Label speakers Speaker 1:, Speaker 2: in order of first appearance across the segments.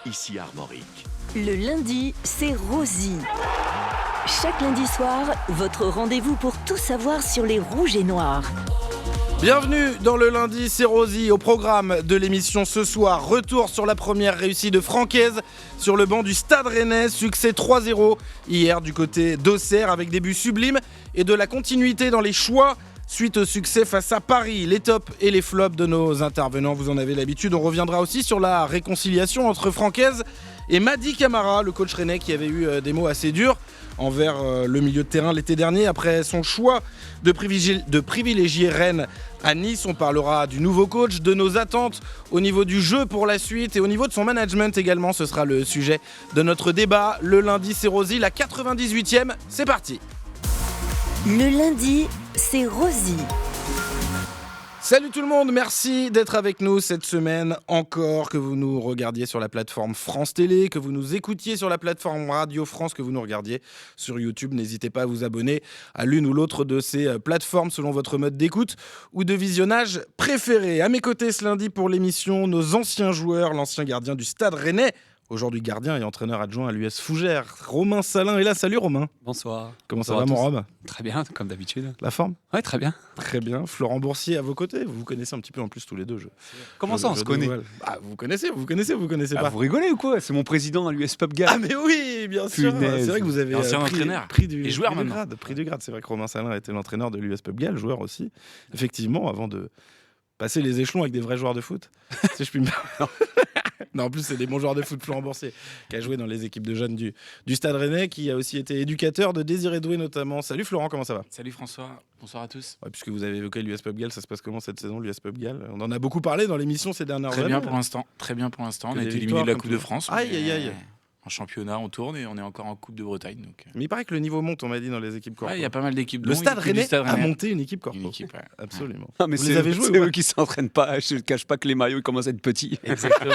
Speaker 1: ici Armorique.
Speaker 2: Le lundi, c'est Rosie. Chaque lundi soir, votre rendez-vous pour tout savoir sur les rouges et noirs.
Speaker 3: Bienvenue dans le lundi, c'est Rosie. Au programme de l'émission ce soir, retour sur la première réussite de Francaise sur le banc du Stade Rennais. Succès 3-0 hier du côté d'Auxerre avec des buts sublimes et de la continuité dans les choix suite au succès face à Paris. Les tops et les flops de nos intervenants, vous en avez l'habitude. On reviendra aussi sur la réconciliation entre Francaise et Mady Camara, le coach rennais qui avait eu des mots assez durs envers le milieu de terrain l'été dernier après son choix de privilégier Rennes à Nice. On parlera du nouveau coach, de nos attentes au niveau du jeu pour la suite et au niveau de son management également. Ce sera le sujet de notre débat. Le lundi, c'est Rosie, la 98e. C'est parti.
Speaker 2: Le lundi, c'est Rosie.
Speaker 3: Salut tout le monde, merci d'être avec nous cette semaine encore, que vous nous regardiez sur la plateforme France Télé, que vous nous écoutiez sur la plateforme Radio France, que vous nous regardiez sur YouTube. N'hésitez pas à vous abonner à l'une ou l'autre de ces plateformes selon votre mode d'écoute ou de visionnage préféré. À mes côtés ce lundi pour l'émission, nos anciens joueurs, l'ancien gardien du Stade Rennais, aujourd'hui gardien et entraîneur adjoint à l'US Fougères, Romain Salin est là. Salut Romain.
Speaker 4: Bonsoir.
Speaker 3: Comment ça va mon Rob ?
Speaker 4: Très bien, comme d'habitude.
Speaker 3: La forme ?
Speaker 4: Ouais, très bien.
Speaker 3: Très bien. Florent Boursier à vos côtés. Vous vous connaissez un petit peu en plus tous les deux.
Speaker 4: Comment ça, on se connaît ?
Speaker 3: Vous connaissez pas ?
Speaker 4: Vous rigolez ou quoi ? C'est mon président à l'US Pub Gall.
Speaker 3: Ah mais oui, bien sûr.
Speaker 4: Punaise.
Speaker 3: C'est vrai que vous avez
Speaker 5: ancien entraîneur
Speaker 3: pris du
Speaker 5: et joueur
Speaker 3: prix du
Speaker 5: maintenant.
Speaker 3: grade. Prix du grade. C'est vrai que Romain Salin était l'entraîneur de l'US Pub Gall, joueur aussi. Effectivement, avant de passer les échelons avec des vrais joueurs de foot, si je puis me permettre. Non, en plus, c'est des bons joueurs de foot. Florent Boursier, qui a joué dans les équipes de jeunes du Stade Rennais, qui a aussi été éducateur de Désiré Doué notamment. Salut Florent, comment ça va ?
Speaker 5: Salut François, bonsoir à tous.
Speaker 3: Ouais, puisque vous avez évoqué l'US Pub Gall, ça se passe comment cette saison, l'US Pub Gall ? On en a beaucoup parlé dans l'émission ces dernières années.
Speaker 5: Très bien pour l'instant. On
Speaker 3: Que
Speaker 5: a
Speaker 3: des
Speaker 5: été éliminé
Speaker 3: victoires,
Speaker 5: de la
Speaker 3: comme
Speaker 5: Coupe de
Speaker 3: tout.
Speaker 5: France.
Speaker 3: Aïe,
Speaker 5: mais
Speaker 3: aïe, aïe.
Speaker 5: En championnat, on tourne et on est encore en Coupe de Bretagne. Donc...
Speaker 3: Mais il paraît que le niveau monte, on m'a dit, dans les équipes corpo.
Speaker 5: il y a pas mal d'équipes.
Speaker 3: Le
Speaker 5: dont
Speaker 3: Stade
Speaker 5: l'équipe du
Speaker 3: Rennais a
Speaker 5: Rennais.
Speaker 3: monté une équipe corpo.
Speaker 5: Une équipe, ouais.
Speaker 3: Absolument.
Speaker 4: Ah, mais
Speaker 3: Vous
Speaker 4: c'est
Speaker 3: les avez joués
Speaker 4: c'est
Speaker 3: ou
Speaker 4: eux
Speaker 3: pas
Speaker 4: qui s'entraînent pas. Je ne cache pas que les maillots ils commencent à être petits.
Speaker 5: Exactement.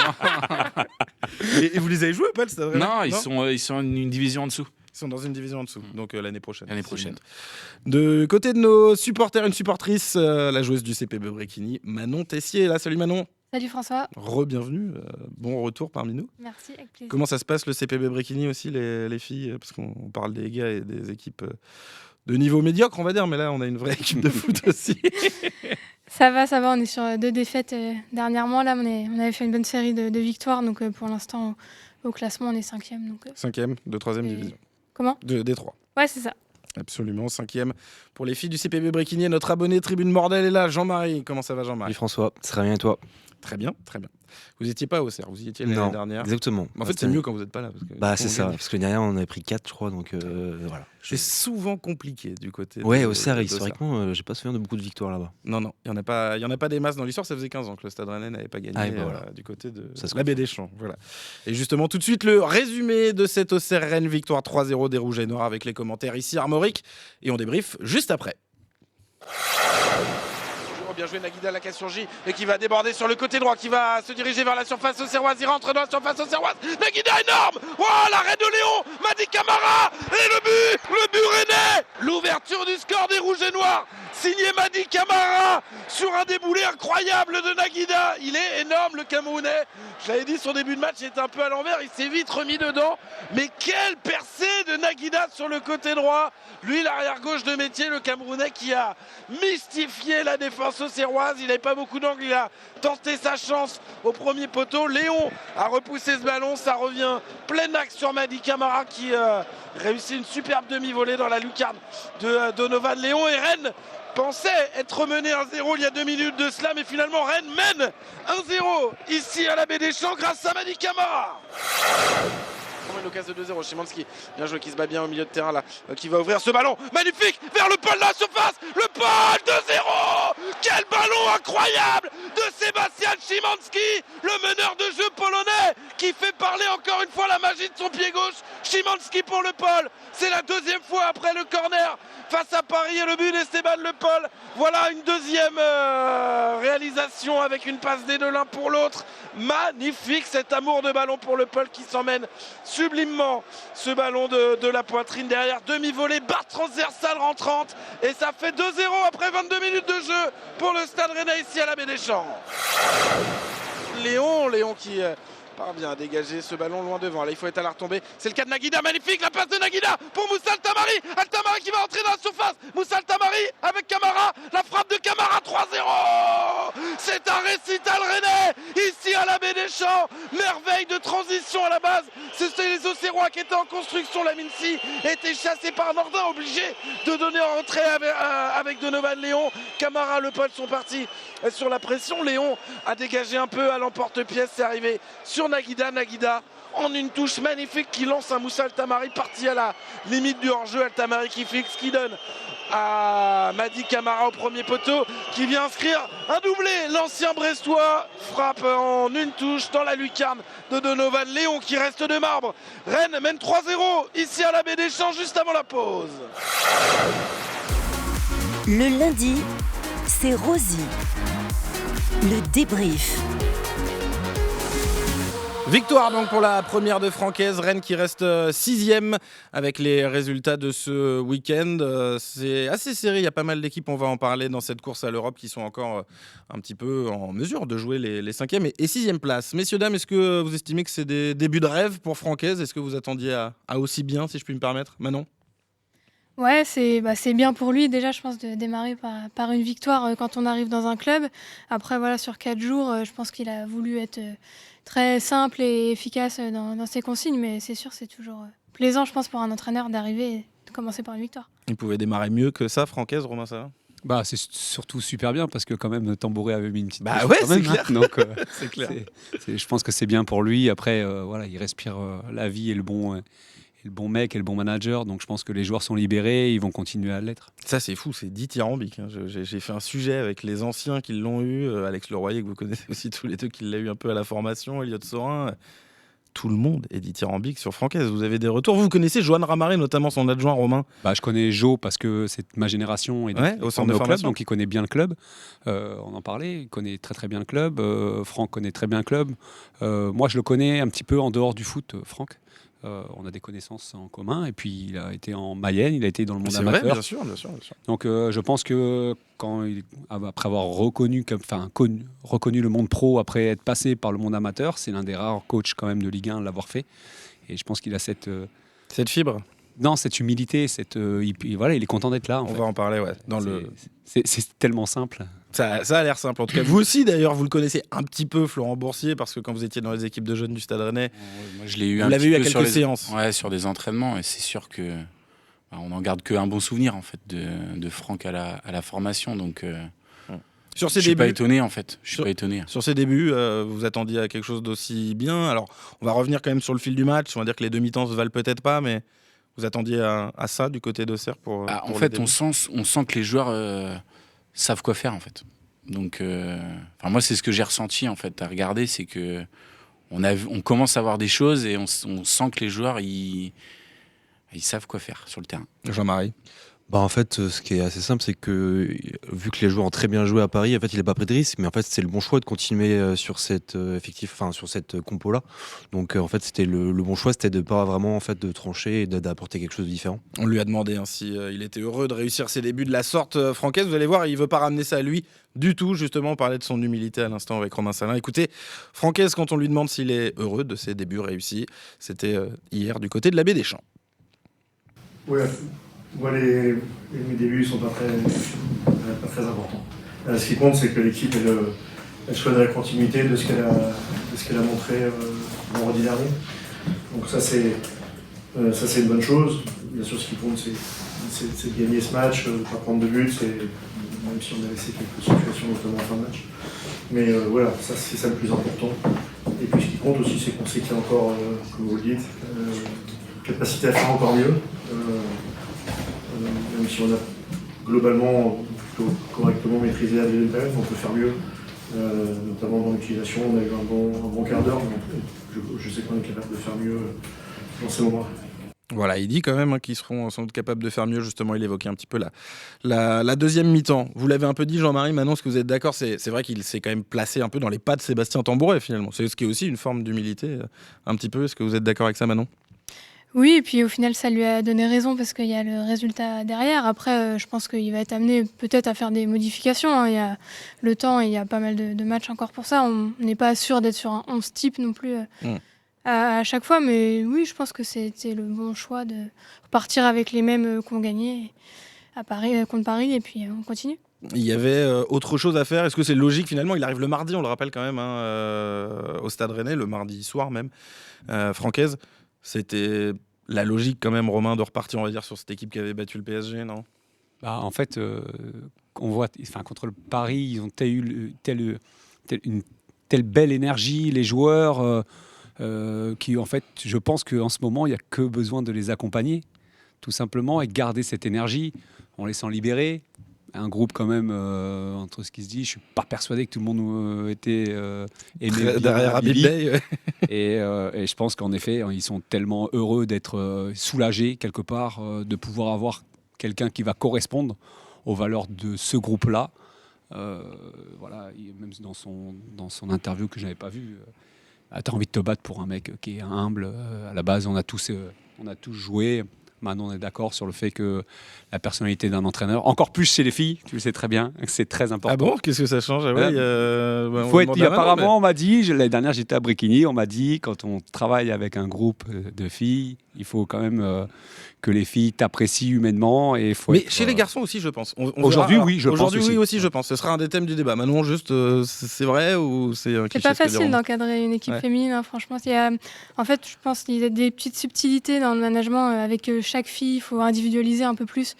Speaker 3: Et vous les avez joués ou pas, le Stade Rennais ?
Speaker 5: Non, ils sont une division en dessous.
Speaker 3: Ils sont dans une division en dessous, donc l'année prochaine.
Speaker 5: L'année prochaine.
Speaker 3: De côté de nos supporters, une supportrice, la joueuse du CPB Bréquigny, Manon Tessier. Là, salut Manon.
Speaker 6: Salut François,
Speaker 3: Re-bienvenue, bon retour parmi nous.
Speaker 6: merci, avec plaisir.
Speaker 3: Comment ça se passe le CPB Bréquigny aussi, les filles ? Parce qu'on parle des gars et des équipes de niveau médiocre, on va dire, mais là, on a une vraie équipe de foot aussi.
Speaker 6: Ça va, on est sur 2 défaites dernièrement. Là, on avait fait une bonne série de victoires, donc pour l'instant, au classement, on est 5e. Donc,
Speaker 3: 5e de 3e
Speaker 6: Et-
Speaker 3: division.
Speaker 6: Comment ?
Speaker 3: De Détroit.
Speaker 6: Ouais, c'est ça.
Speaker 3: Absolument, 5e pour les filles du CPB Bréquigny. Notre abonné Tribune Bordel est là, Jean-Marie. Comment ça va Jean-Marie ?
Speaker 7: Salut François, très bien et toi ?
Speaker 3: Très bien, très bien. Vous étiez pas au Auxerre, vous y étiez l'année
Speaker 7: Non,
Speaker 3: dernière.
Speaker 7: exactement.
Speaker 3: En fait, c'est mieux quand vous n'êtes pas là. Parce que
Speaker 7: Bah
Speaker 3: quand
Speaker 7: c'est
Speaker 3: vous
Speaker 7: ça,
Speaker 3: gagnez.
Speaker 7: parce que derrière on avait pris 4 je crois, donc voilà.
Speaker 3: C'est souvent compliqué du côté
Speaker 7: Ouais,
Speaker 3: de-
Speaker 7: Auxerre,
Speaker 3: de-
Speaker 7: historiquement, j'ai pas souvenir de beaucoup de victoires là-bas.
Speaker 3: Non, il y en a pas des masses dans l'histoire. Ça faisait 15 ans que le Stade Rennais n'avait pas gagné
Speaker 7: Ah, et bah voilà.
Speaker 3: du côté de
Speaker 7: Ça se
Speaker 3: la baie des Champs. Voilà. Et justement, tout de suite, le résumé de cette Auxerre Rennes victoire 3-0 des Rouges et Noirs avec les commentaires ici Armorique. Et on débrief juste après. Bien joué Naguida, la question J et qui va déborder sur le côté droit, qui va se diriger vers la surface auxerroise. Il rentre dans la surface auxerroise. Naguida énorme. Oh, l'arrêt de Léon, Mady Camara et le but rennais. L'ouverture du score des Rouges et Noirs, signé Mady Camara sur un déboulé incroyable de Naguida. Il est énorme le Camerounais. Je l'avais dit, son début de match était un peu à l'envers. Il s'est vite remis dedans. Mais quelle percée de Naguida sur le côté droit. Lui, l'arrière gauche de métier, le Camerounais qui a mystifié la défense auxerroise. Il n'avait pas beaucoup d'angle. Il a tenté sa chance au premier poteau. Léon a repoussé ce ballon. Ça revient plein axe sur Mady Camara qui réussit une superbe demi-volée dans la lucarne de Donovan Léon. Et Rennes pensait être mené 1-0 il y a 2 minutes de cela, mais finalement Rennes mène 1-0 ici à la Baie des Champs grâce à Mady Camara. Une occasion de 2-0, Szymanski, bien joué, qui se bat bien au milieu de terrain là, qui va ouvrir ce ballon magnifique vers le Paul de la surface, le Paul 2-0. Quel ballon incroyable de Sébastien Szymanski, le meneur de jeu polonais, qui fait parler encore une fois la magie de son pied gauche. Szymanski pour le Paul, c'est la 2e fois après le corner face à Paris et le but d'Esteban Le Paul. Voilà une 2e réalisation avec une passe des deux l'un pour l'autre. Magnifique cet amour de ballon pour Le Paul qui s'emmène sublimement ce ballon de la poitrine derrière. Demi-volée, barre transversale rentrante et ça fait 2-0 après 22 minutes de jeu pour le Stade Rennais ici à la Baie des Champs. Léon qui parvient à dégager ce ballon loin devant. Là, il faut être à la retombée. C'est le cas de Naguida, magnifique, la passe de Naguida pour Moussa Altamari. Altamari qui va entrer dans la surface. Moussa Altamari avec Camara. La frappe de Camara, 3-0. C'est un récital rennais ici à la Baie des Champs. Merveille de transition à la base. C'était les Auxerrois qui étaient en construction. La Mincy était chassé par Nordin, obligé de donner en retrait avec Donovan Léon. Camara, Le Paul sont partis sur la pression. Léon a dégagé un peu à l'emporte-pièce. C'est arrivé sur Naguida. Naguida en une touche magnifique qui lance un Moussa Altamari parti à la limite du hors-jeu. Altamari qui fixe, qui donne à Mady Camara au premier poteau, qui vient inscrire un doublé. L'ancien Brestois frappe en une touche dans la lucarne de Donovan Léon qui reste de marbre. Rennes mène 3-0 ici à la Baie des Champs juste avant la pause.
Speaker 2: Le lundi, c'est Rosie. Le débrief.
Speaker 1: Victoire donc pour la première de Francaise, Rennes qui reste 6e avec les résultats de ce week-end. C'est assez serré, il y a pas mal d'équipes, on va en parler dans cette course à l'Europe qui sont encore un petit peu en mesure de jouer les 5e et 6e places. Messieurs, dames, est-ce que vous estimez que c'est des débuts de rêve pour Francaise ? Est-ce que vous attendiez à aussi bien, si je puis me permettre ? Manon ?
Speaker 6: Ouais, c'est bien pour lui déjà, je pense, de démarrer par une victoire quand on arrive dans un club. Après, voilà, sur 4 jours, je pense qu'il a voulu être très simple et efficace dans ses consignes, mais c'est sûr, c'est toujours plaisant, je pense, pour un entraîneur d'arriver et de commencer par une victoire.
Speaker 1: Il pouvait démarrer mieux que ça, Francaise, Romain, ça va ?
Speaker 4: Bah, c'est surtout super bien parce que quand même Tambouré avait mis une petite.
Speaker 1: Bah
Speaker 4: touche
Speaker 1: ouais,
Speaker 4: quand
Speaker 1: c'est
Speaker 4: même,
Speaker 1: clair.
Speaker 4: hein. Donc,
Speaker 1: C'est clair.
Speaker 4: je pense que c'est bien pour lui. Après, voilà, il respire la vie et le bon mec et le bon manager. Donc je pense que les joueurs sont libérés, ils vont continuer à l'être.
Speaker 1: Ça, c'est fou, c'est dithyrambique. Hein. J'ai fait un sujet avec les anciens qui l'ont eu, Alex Leroyer, que vous connaissez aussi tous les deux, qui l'a eu un peu à la formation, Elliot Sorin. Tout le monde est dithyrambique sur Francaise. Vous avez des retours. Vous connaissez Johan Ramaré, notamment son adjoint Romain ?
Speaker 4: Bah, je connais Jo parce que c'est ma génération et
Speaker 1: Ouais, au centre de
Speaker 4: club,
Speaker 1: formation.
Speaker 4: donc il connaît bien le club. On en parlait, il connaît très très bien le club. Franck connaît très bien le club. Moi, je le connais un petit peu en dehors du foot, Franck. On a des connaissances en commun et puis il a été en Mayenne, il a été dans le monde
Speaker 1: C'est
Speaker 4: amateur.
Speaker 1: vrai, bien sûr.
Speaker 4: Donc je pense que après avoir reconnu le monde pro, après être passé par le monde amateur, c'est l'un des rares coachs quand même de Ligue 1 à l'avoir fait. Et je pense qu'il a cette
Speaker 1: fibre.
Speaker 4: Non, cette humilité, voilà, il est content d'être là.
Speaker 1: On va en parler, ouais.
Speaker 4: C'est tellement simple.
Speaker 1: Ça a l'air simple en tout cas. Vous aussi d'ailleurs, vous le connaissez un petit peu, Florent Boursier, parce que quand vous étiez dans les équipes de jeunes du Stade Rennais,
Speaker 5: Moi, je l'ai eu
Speaker 1: vous l'avez eu à quelques
Speaker 5: sur
Speaker 1: séances.
Speaker 5: Ouais, sur des entraînements, et c'est sûr que on n'en garde qu'un bon souvenir en fait de Franck à la formation. Donc
Speaker 1: Sur
Speaker 5: je
Speaker 1: ses
Speaker 5: suis pas
Speaker 1: débuts,
Speaker 5: étonné en fait. Je suis pas étonné.
Speaker 1: sur ses débuts, vous attendiez à quelque chose d'aussi bien. Alors, on va revenir quand même sur le fil du match. On va dire que les demi-temps se valent peut-être pas, mais vous attendiez à ça du côté d'Auxerre pour.
Speaker 5: En
Speaker 1: pour
Speaker 5: fait,
Speaker 1: les débuts.
Speaker 5: on sent que les joueurs savent quoi faire en fait. Donc, moi, c'est ce que j'ai ressenti en fait à regarder, c'est que on commence à voir des choses et on sent que les joueurs ils savent quoi faire sur le terrain.
Speaker 1: Jean-Marie.
Speaker 7: Bah en fait, ce qui est assez simple, c'est que vu que les joueurs ont très bien joué à Paris, en fait, il n'a pas pris de risque, mais en fait, c'est le bon choix de continuer sur cette sur cette compo-là. Donc, en fait, c'était le bon choix, c'était de pas vraiment de trancher et d'apporter quelque chose de différent.
Speaker 1: On lui a demandé si il était heureux de réussir ses débuts de la sorte Francaise. Vous allez voir, il veut pas ramener ça à lui du tout. Justement, on parlait de son humilité à l'instant avec Romain Salin. Écoutez, Francaise, quand on lui demande s'il est heureux de ses débuts réussis, c'était hier du côté de la Baie des Champs.
Speaker 8: Ouais, moi mes débuts sont pas très importants. Ce qui compte, c'est que l'équipe elle soit dans la continuité de ce qu'elle a montré vendredi dernier. Donc ça c'est une bonne chose. Bien sûr, ce qui compte, c'est de gagner ce match, de ne pas prendre de but, même si on a laissé quelques situations, notamment en fin de match. Mais voilà, ça c'est ça le plus important. Et puis ce qui compte aussi, c'est qu'on sait qu'il y a encore, comme vous le dites, capacité à faire encore mieux. Même si on a globalement plutôt correctement maîtrisé la deuxième période, on peut faire mieux, notamment dans l'utilisation. On a eu un bon quart d'heure, mais je sais qu'on est capable de faire mieux dans ces moments-là.
Speaker 1: Voilà, il dit quand même qu'ils seront sans doute capables de faire mieux. Justement, il évoquait un petit peu la deuxième mi-temps. Vous l'avez un peu dit, Jean-Marie, maintenant, est-ce que vous êtes d'accord ? C'est vrai qu'il s'est quand même placé un peu dans les pas de Sébastien Tambouret, finalement. C'est ce qui est aussi une forme d'humilité, un petit peu. Est-ce que vous êtes d'accord avec ça, Manon ?
Speaker 6: Oui, et puis au final, ça lui a donné raison parce qu'il y a le résultat derrière. Après, je pense qu'il va être amené peut-être à faire des modifications, hein. Il y a le temps et il y a pas mal de matchs encore pour ça. On n'est pas sûr d'être sur un 11 type non plus à chaque fois. Mais oui, je pense que c'était le bon choix de repartir avec les mêmes qu'on gagnait à Paris, contre Paris, et puis on continue.
Speaker 1: Il y avait autre chose à faire. Est-ce que c'est logique finalement? Il arrive le mardi, on le rappelle quand même, hein, au Stade Rennais, le mardi soir même. Francaise, c'était la logique quand même, Romain, de repartir, on va dire, sur cette équipe qui avait battu le PSG, non?
Speaker 4: En fait, on voit, contre le Paris, ils ont une telle belle énergie, les joueurs, qui en fait, je pense qu'en ce moment, il n'y a que besoin de les accompagner, tout simplement, et garder cette énergie en les laissant libérer. Un groupe quand même, entre ce qui se dit, je suis pas persuadé que tout le monde était aimé
Speaker 1: derrière Habib Beye.
Speaker 4: et je pense qu'en effet, ils sont tellement heureux d'être soulagés quelque part, de pouvoir avoir quelqu'un qui va correspondre aux valeurs de ce groupe-là. Voilà, même dans son interview que je n'avais pas vue, tu as envie de te battre pour un mec qui est humble. À la base, on a tous joué. Maintenant, on est d'accord sur le fait que la personnalité d'un entraîneur, encore plus chez les filles, tu le sais très bien, c'est très important.
Speaker 1: Ah bon? Qu'est-ce que ça change?
Speaker 4: Apparemment, on m'a dit, l'année dernière, j'étais à Bréquigny, on m'a dit, quand on travaille avec un groupe de filles, il faut quand même que les filles t'apprécient humainement.
Speaker 1: Mais chez les garçons aussi, je pense.
Speaker 4: Aujourd'hui, oui, je pense aussi.
Speaker 1: Aujourd'hui, oui, aussi, je pense. Ce sera un des thèmes du débat. Manon, juste, c'est vrai ou c'est un cliché?
Speaker 6: C'est pas facile d'encadrer une équipe féminine, hein, franchement. En fait, je pense qu'il y a des petites subtilités dans le management. Avec chaque fille, il faut individualiser un peu plus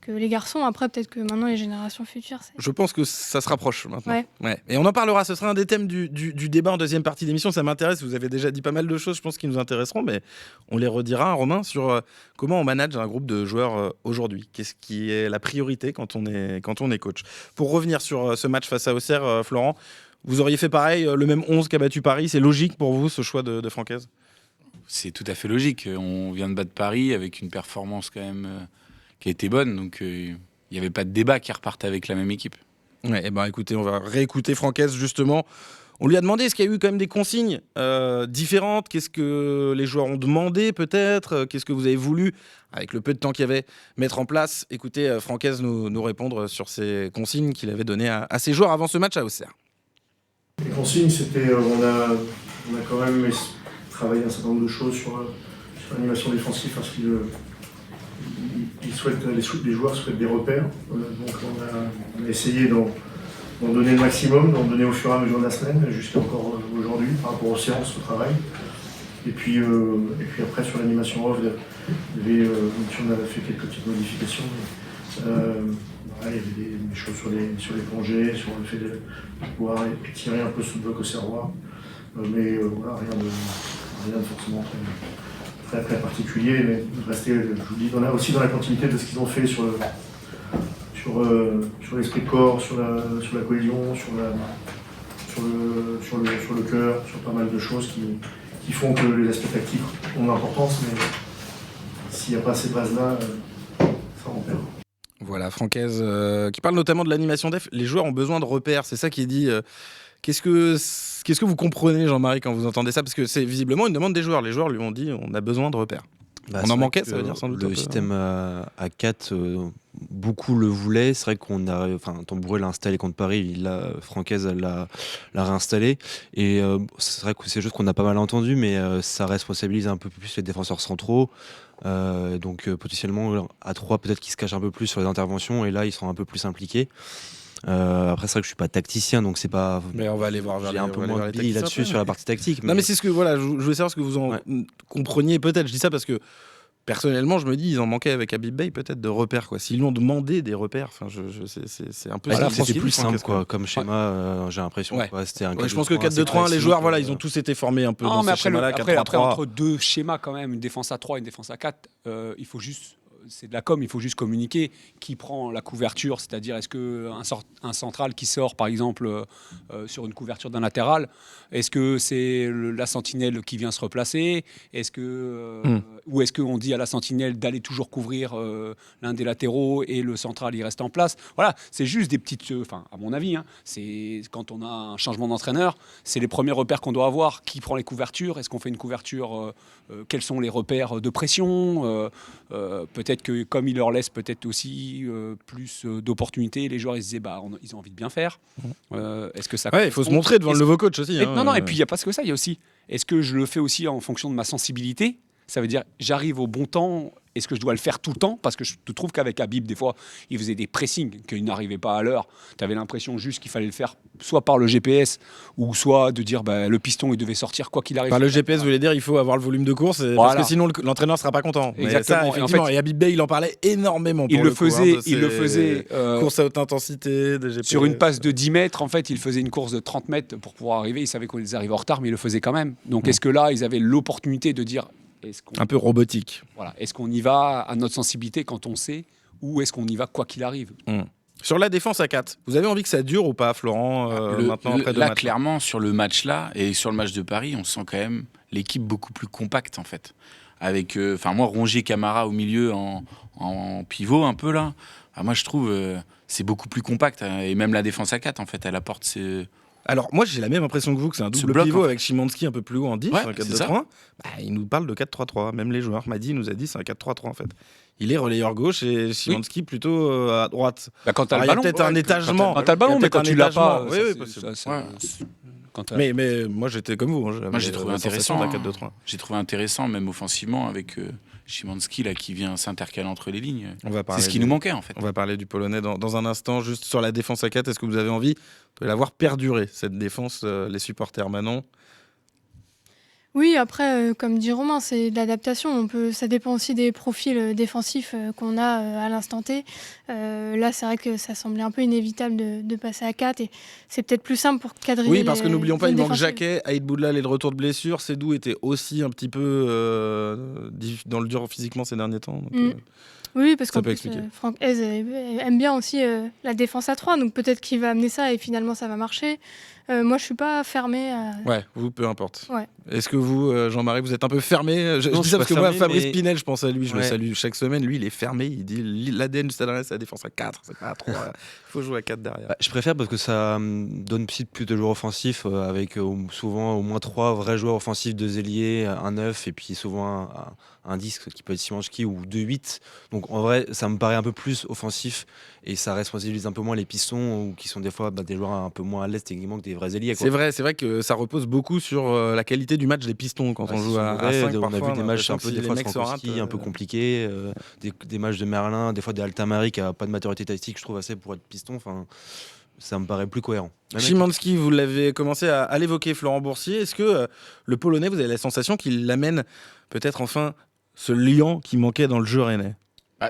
Speaker 6: que les garçons. Après, peut-être que maintenant, les générations futures...
Speaker 1: Je pense que ça se rapproche maintenant. Ouais. Et on en parlera, ce sera un des thèmes du débat en deuxième partie d'émission. Ça m'intéresse, vous avez déjà dit pas mal de choses, je pense, qui nous intéresseront, mais on les redira, Romain, sur comment on manage un groupe de joueurs aujourd'hui. Qu'est-ce qui est la priorité quand on est coach? Pour revenir sur ce match face à Auxerre, Florent, vous auriez fait pareil, le même 11 qu'a battu Paris. C'est logique pour vous, ce choix de Francaise?
Speaker 5: C'est tout à fait logique. On vient de battre Paris avec une performance quand même... qui a été bonne, donc il n'y avait pas de débat qui repartait avec la même équipe.
Speaker 1: Ouais, écoutez, on va réécouter Francaise justement. On lui a demandé, est-ce qu'il y a eu quand même des consignes différentes? Qu'est-ce que les joueurs ont demandé peut-être? Qu'est-ce que vous avez voulu, avec le peu de temps qu'il y avait, mettre en place? Écoutez Francaise nous répondre sur ces consignes qu'il avait données à ses joueurs avant ce match à Auxerre.
Speaker 8: Les consignes, c'était, on a quand même travaillé un certain nombre de choses sur l'animation défensive, parce que les joueurs souhaitent des repères. Donc on a essayé d'en donner le maximum, d'en donner au fur et à mesure de la semaine, jusqu'à encore aujourd'hui, par rapport aux séances, au travail. Et puis après, sur l'animation off, on avait fait quelques petites modifications. Il y avait des choses sur les plongées, sur le fait de pouvoir tirer un peu sous le bloc au serroir. Mais voilà, rien de forcément très particulier, mais rester, je vous dis, aussi dans la continuité de ce qu'ils ont fait sur l'esprit de corps, sur la cohésion, sur le cœur, sur pas mal de choses qui font que les aspects tactiques ont de l'importance, mais s'il n'y a pas ces bases-là, ça en perd.
Speaker 1: Voilà, Francaise qui parle notamment de l'animation def. Les joueurs ont besoin de repères, c'est ça qui est dit. Qu'est-ce que vous comprenez, Jean-Marie, quand vous entendez ça? Parce que c'est visiblement une demande des joueurs. Les joueurs lui ont dit on a besoin de repères. On en manquait, ça veut dire sans doute.
Speaker 7: Le système à 4, beaucoup le voulaient. C'est vrai qu'on a, Tambouret l'a installé contre Paris, Francaise l'a réinstallé. Et c'est vrai que c'est juste qu'on a pas mal entendu, mais ça responsabilise un peu plus les défenseurs centraux. Donc potentiellement à 3, peut-être qu'ils se cachent un peu plus sur les interventions, et là ils sont un peu plus impliqués. Après c'est vrai que je suis pas tacticien, donc c'est pas.
Speaker 1: Mais on va aller voir.
Speaker 7: J'ai un peu moins de billes là-dessus sur la partie tactique.
Speaker 1: Non mais c'est ce que je voulais savoir ce que vous en compreniez peut-être. Je dis ça parce que personnellement je me dis ils en manquaient avec Habib Beye peut-être de repères quoi. S'ils lui ont demandé des repères, c'est un peu.
Speaker 7: Voilà, c'était plus simple quoi, comme schéma. J'ai l'impression. C'était un.
Speaker 1: Je pense que 4-2-3-1, les joueurs ils ont tous été formés un peu dans ce schéma-là.
Speaker 4: Après entre deux schémas quand même, une défense à 3, une défense à 4, il faut juste c'est de la com, il faut juste communiquer. Qui prend la couverture, c'est-à-dire est-ce qu'un central qui sort par exemple sur une couverture d'un latéral, est-ce que c'est la sentinelle qui vient se replacer, ou est-ce qu'on dit à la sentinelle d'aller toujours couvrir l'un des latéraux et le central il reste en place. Voilà, c'est juste des petites, à mon avis, c'est quand on a un changement d'entraîneur, c'est les premiers repères qu'on doit avoir. Qui prend les couvertures? Est-ce qu'on fait une couverture? Quels sont les repères de pression? Peut-être que comme il leur laisse peut-être aussi plus d'opportunités, les joueurs ils se disaient ils ont envie de bien faire. Est-ce que ça?
Speaker 1: Ouais, il faut se montrer devant le nouveau coach aussi.
Speaker 4: Non, et puis il n'y a pas que ça, il y a aussi. Est-ce que je le fais aussi en fonction de ma sensibilité? Ça veut dire j'arrive au bon temps. Est-ce que je dois le faire tout le temps? Parce que je trouve qu'avec Habib, des fois, il faisait des pressings, qu'il n'arrivait pas à l'heure. Tu avais l'impression juste qu'il fallait le faire soit par le GPS, ou soit de dire le piston, il devait sortir quoi qu'il arrive.
Speaker 1: Par le GPS, vous voulez dire il faut avoir le volume de course, parce que sinon l'entraîneur ne sera pas content.
Speaker 4: Exactement.
Speaker 1: Ça, effectivement, et Habib Bey, il en parlait énormément.
Speaker 4: Il le faisait
Speaker 1: course à haute intensité, des GPS.
Speaker 4: Sur une passe de 10 mètres, en fait, il faisait une course de 30 mètres pour pouvoir arriver. Il savait qu'ils arrivaient en retard, mais il le faisait quand même. Donc est-ce que là, ils avaient l'opportunité de dire...
Speaker 1: un peu robotique.
Speaker 4: Voilà. Est-ce qu'on y va à notre sensibilité quand on sait, ou est-ce qu'on y va quoi qu'il arrive?
Speaker 1: Sur la défense à 4, vous avez envie que ça dure ou pas, Florent, maintenant après 2 matchs?
Speaker 5: Là, clairement, sur le match-là et sur le match de Paris, on sent quand même l'équipe beaucoup plus compacte, en fait. Avec, moi, Rongier, Camara au milieu en pivot, un peu, là. Moi, je trouve c'est beaucoup plus compact. Et même la défense à 4, en fait, elle apporte ses...
Speaker 1: Alors, moi, j'ai la même impression que vous, que c'est un double
Speaker 5: bloc,
Speaker 1: pivot
Speaker 5: en fait.
Speaker 1: avec Szymanski un peu plus haut en 10,
Speaker 5: Ouais,
Speaker 1: un 4-2-3.
Speaker 5: c'est ça.
Speaker 1: Il nous parle de 4-3-3. Même les joueurs, Madi nous a dit c'est un 4-3-3 en fait. Il est relayeur gauche et Szymanski plutôt à droite.
Speaker 4: Quand t'as
Speaker 1: Alors,
Speaker 4: le
Speaker 1: il y a
Speaker 4: ballon,
Speaker 1: peut-être un étagement.
Speaker 4: Quand t'as le ballon, mais quand tu l'as pas,
Speaker 1: Mais moi, j'étais comme vous.
Speaker 5: Moi, j'ai trouvé intéressant.
Speaker 1: d'un 4-2-3.
Speaker 5: J'ai trouvé intéressant, même offensivement, avec Szymanski là, qui vient s'intercaler entre les lignes. C'est ce qui nous manquait, en fait.
Speaker 1: On va parler du Polonais dans un instant. Juste sur la défense à 4, est-ce que vous avez envie de l'avoir perduré, cette défense, les supporters Manon?
Speaker 6: Oui, après, comme dit Romain, c'est de l'adaptation. Ça dépend aussi des profils défensifs qu'on a à l'instant T. Là, c'est vrai que ça semblait un peu inévitable de passer à 4 et c'est peut-être plus simple pour quadriller.
Speaker 1: Oui, parce que n'oublions pas, il manque
Speaker 6: défensives.
Speaker 1: Jacquet, Aïd Boudlal et le retour de blessure. Sédou était aussi un petit peu dans le dur physiquement ces derniers temps. Donc,
Speaker 6: Oui, parce
Speaker 1: ça
Speaker 6: qu'en
Speaker 1: peut
Speaker 6: plus,
Speaker 1: expliquer.
Speaker 6: Franck Hez aime bien aussi la défense à 3, donc peut-être qu'il va amener ça et finalement ça va marcher. Moi, je suis pas fermée à...
Speaker 1: Ouais, vous, peu importe.
Speaker 6: Ouais.
Speaker 1: Est-ce que vous, Jean-Marie, vous êtes un peu fermé? Je
Speaker 7: Non,
Speaker 1: dis
Speaker 7: je
Speaker 1: ça
Speaker 7: suis
Speaker 1: parce que
Speaker 7: pas
Speaker 1: moi,
Speaker 7: fermé,
Speaker 1: Fabrice
Speaker 7: mais-
Speaker 1: Pinel, je pense à lui, je le
Speaker 7: Ouais.
Speaker 1: salue chaque semaine. Lui, il est fermé. Il dit l'ADN du Stade Rennais, c'est la défense à 4, c'est pas à 3. Il faut jouer à 4 derrière.
Speaker 7: Je préfère parce que ça donne plus de joueurs offensifs avec souvent au moins 3 vrais joueurs offensifs, 2 ailiers, un 9 et puis souvent un 10 qui peut être Szymanski ou 2-8. Donc en vrai, ça me paraît un peu plus offensif et ça responsabilise un peu moins les pistons ou qui sont des fois des joueurs un peu moins à l'aise techniquement que des vrais ailiers.
Speaker 1: C'est vrai que ça repose beaucoup sur la qualité du match des pistons quand on joue à 5.
Speaker 7: On a vu des matchs un peu
Speaker 1: si
Speaker 7: des
Speaker 1: les
Speaker 7: fois
Speaker 1: mecs se ratent,
Speaker 7: Frankowski, un peu compliqués, des matchs de Merlin, des fois des Altamari qui a pas de maturité tactique, je trouve assez pour être piston. Enfin, ça me paraît plus cohérent.
Speaker 1: Szymanski, vous l'avez commencé à l'évoquer, Florent Boursier. Est-ce que le Polonais, vous avez la sensation qu'il amène peut-être enfin ce liant qui manquait dans le jeu rennais?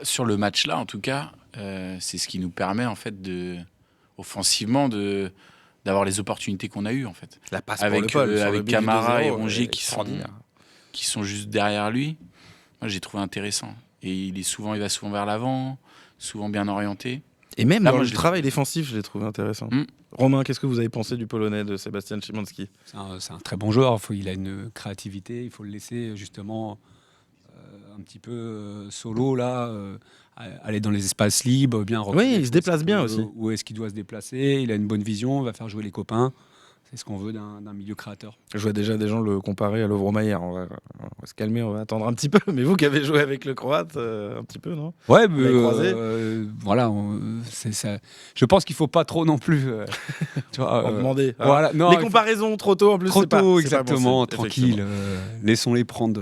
Speaker 5: Sur le match-là, en tout cas, c'est ce qui nous permet, en fait, offensivement, d'avoir les opportunités qu'on a eues, en fait.
Speaker 1: La passe
Speaker 5: Avec,
Speaker 1: pour le Paul, sur le
Speaker 5: avec
Speaker 1: but du
Speaker 5: Camara
Speaker 1: 2-0,
Speaker 5: et Rongier
Speaker 1: extraordinaire.
Speaker 5: qui sont juste derrière lui. Moi, j'ai trouvé intéressant. Et il va souvent vers l'avant, souvent bien orienté.
Speaker 1: Et même
Speaker 5: Là,
Speaker 1: dans
Speaker 5: moi,
Speaker 1: le
Speaker 5: je l'ai
Speaker 1: travail défensif, je l'ai trouvé intéressant. Romain, qu'est-ce que vous avez pensé du Polonais de Sébastien Szymanski?
Speaker 4: C'est un très bon joueur. Il a une créativité. Il faut le laisser justement un petit peu solo là, aller dans les espaces libres, bien.
Speaker 1: Oui, il se déplace bien aussi.
Speaker 4: Où est-ce qu'il doit se déplacer? Il a une bonne vision. Il va faire jouer les copains. C'est ce qu'on veut d'un milieu créateur.
Speaker 1: Je vois déjà des gens le comparer à Lovro Mayer. On va se calmer, on va attendre un petit peu. Mais vous qui avez joué avec le Croate, un petit peu, non?
Speaker 4: Ouais,
Speaker 1: Vous l'avez croisé
Speaker 4: voilà. C'est ça. Je pense qu'il faut pas trop non plus. Tu vois,
Speaker 1: en demander.
Speaker 4: Voilà. Non,
Speaker 1: les comparaisons trop tôt en plus.
Speaker 4: trop
Speaker 1: c'est pas-
Speaker 4: tôt,
Speaker 1: c'est pas bon
Speaker 4: exactement,
Speaker 1: signe,
Speaker 4: tranquille.
Speaker 1: effectivement.
Speaker 4: Laissons-les prendre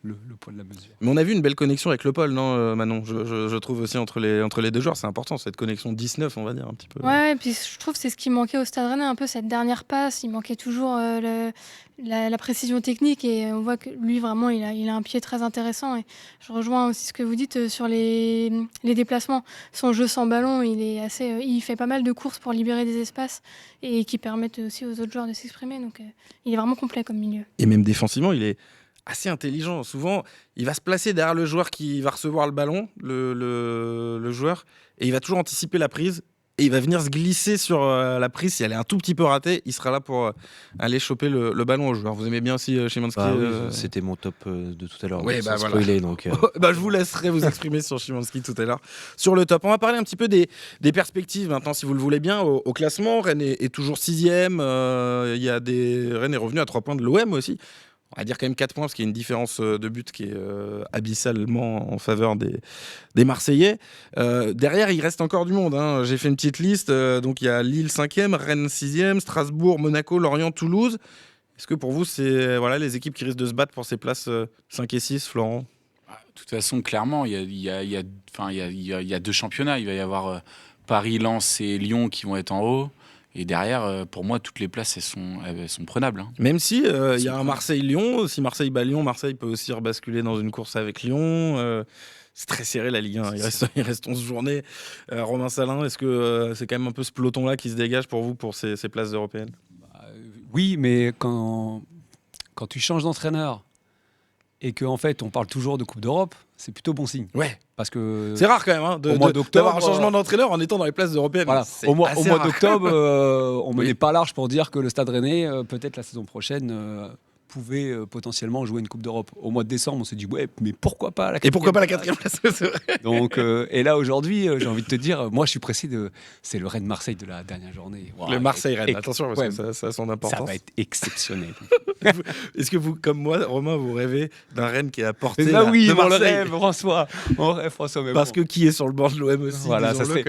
Speaker 4: le poids de la mesure.
Speaker 1: Mais on a vu une belle connexion avec Le Paul, non, Manon? Je trouve aussi entre les deux joueurs, c'est important cette connexion 19, on va dire un petit peu.
Speaker 6: Ouais, et puis je trouve que c'est ce qui manquait au Stade Rennais, un peu cette dernière passe. Il manquait toujours la précision technique et on voit que lui, vraiment, il a un pied très intéressant. Et je rejoins aussi ce que vous dites sur les déplacements. Son jeu sans ballon, il fait pas mal de courses pour libérer des espaces et qui permettent aussi aux autres joueurs de s'exprimer. Donc, il est vraiment complet comme milieu.
Speaker 1: Et même défensivement, il est assez intelligent. Souvent, il va se placer derrière le joueur qui va recevoir le ballon, le joueur, et il va toujours anticiper la prise. Et il va venir se glisser sur la prise. Si elle est un tout petit peu ratée, il sera là pour aller choper le ballon au joueur. Vous aimez bien aussi Szymanski
Speaker 7: C'était mon top de tout à l'heure.
Speaker 1: Oui,
Speaker 7: sans
Speaker 1: voilà.
Speaker 7: spoiler, donc,
Speaker 1: je vous laisserai vous exprimer sur Szymanski tout à l'heure. Sur le top, on va parler un petit peu des perspectives maintenant, si vous le voulez bien, au classement. Rennes est toujours 6e. Rennes est revenu à 3 points de l'OM aussi. On va dire quand même 4 points parce qu'il y a une différence de but qui est abyssalement en faveur des Marseillais. Derrière, il reste encore du monde. Hein. J'ai fait une petite liste. Donc il y a Lille 5e, Rennes 6e, Strasbourg, Monaco, Lorient, Toulouse. Est-ce que pour vous, c'est les équipes qui risquent de se battre pour ces places 5 et 6, Florent ?
Speaker 5: De toute façon, clairement, il y a 2 championnats. Il va y avoir Paris, Lens et Lyon qui vont être en haut. Et derrière, pour moi, toutes les places, elles sont prenables. Hein.
Speaker 1: Même si il y a un Marseille-Lyon, si Marseille bat Lyon, Marseille peut aussi rebasculer dans une course avec Lyon. C'est très serré la Ligue 1. Il reste 11 journées. Romain Salin, est-ce que c'est quand même un peu ce peloton-là qui se dégage pour vous pour ces places européennes ?
Speaker 4: Oui, mais quand tu changes d'entraîneur et qu'en fait on parle toujours de Coupe d'Europe, c'est plutôt bon signe.
Speaker 1: Ouais.
Speaker 4: Parce que
Speaker 1: c'est rare quand même d'avoir un changement d'entraîneur en étant dans les places européennes.
Speaker 4: Voilà. Au mois d'octobre, on menait pas large pour dire que le Stade Rennais, peut-être la saison prochaine, pouvait potentiellement jouer une Coupe d'Europe. Au mois de décembre, on s'est dit ouais, mais pourquoi pas la 4e.
Speaker 1: Et pourquoi pas la 4e place, c'est vrai.
Speaker 4: Donc, et là aujourd'hui, j'ai envie de te dire, moi je suis pressé c'est le Rennes-Marseille de la dernière journée.
Speaker 1: Wow, le Marseille-Rennes, attention parce que ça a son importance.
Speaker 4: Ça va être exceptionnel.
Speaker 1: Est-ce que vous, comme moi, Romain, vous rêvez d'un Rennes qui est à portée
Speaker 4: de
Speaker 1: Marseille ?
Speaker 4: On le rêve, François. On rêve, François. Mais
Speaker 1: parce que qui est sur le banc de l'OM aussi,
Speaker 4: voilà, ça serait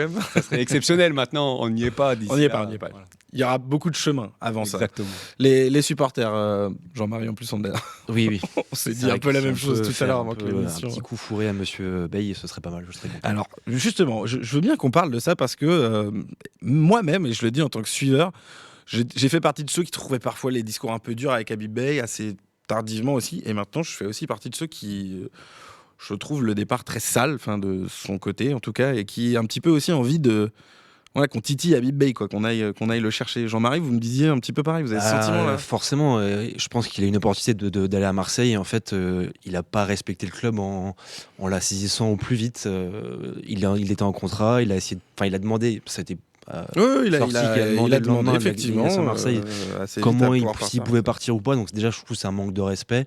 Speaker 4: exceptionnel. Maintenant, on n'y est pas.
Speaker 1: On n'y est pas. Voilà. Il y aura beaucoup de chemin avant
Speaker 4: Exactement.
Speaker 1: ça. Les supporters, Jean-Marie en plus,
Speaker 7: oui.
Speaker 1: On s'est dit un peu la même chose tout à l'heure avant que l'émission.
Speaker 7: Un petit coup fourré à Monsieur Bay, ce serait pas mal.
Speaker 1: Alors, justement, je veux bien qu'on parle de ça parce que moi-même, et je le dis en tant que suiveur, j'ai fait partie de ceux qui trouvaient parfois les discours un peu durs avec Habib Beye, assez tardivement aussi. Et maintenant, je fais aussi partie de ceux qui, je trouve le départ très sale, de son côté en tout cas, et qui a un petit peu aussi envie de... qu'on titille Habib Beye, qu'on aille le chercher. Jean-Marie, vous me disiez un petit peu pareil, vous avez ce sentiment là ?
Speaker 7: Forcément, je pense qu'il a une opportunité d'aller à Marseille. Et en fait, il n'a pas respecté le club en la saisissant au plus vite. Il était en contrat, il a demandé, ça a été
Speaker 1: il a demandé effectivement
Speaker 7: à Marseille comment s'il pouvait partir ou pas. Donc déjà, je trouve que c'est un manque de respect.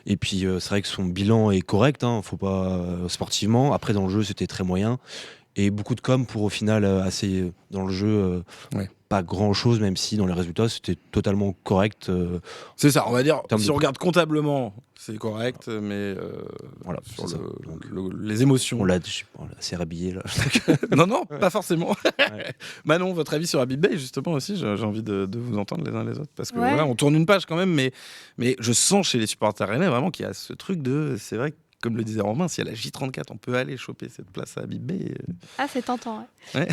Speaker 7: Et puis c'est vrai que son bilan est correct, faut pas sportivement. Après, dans le jeu, c'était très moyen. Et beaucoup de com pour au final assez dans le jeu pas grand chose, même si dans les résultats c'était totalement correct.
Speaker 1: C'est ça, on va dire, si on regarde comptablement c'est correct, mais sur les émotions.
Speaker 7: On l'a assez rhabillé là.
Speaker 1: non, pas forcément. Manon, votre avis sur Habib Beye justement aussi, j'ai envie de vous entendre les uns les autres. Parce que voilà, on tourne une page quand même, mais je sens chez les supporters rennais vraiment qu'il y a ce truc de, c'est vrai que comme le disait Romain, si à la J34, on peut aller choper cette place à Habib Beye.
Speaker 6: Ah, c'est tentant, ouais.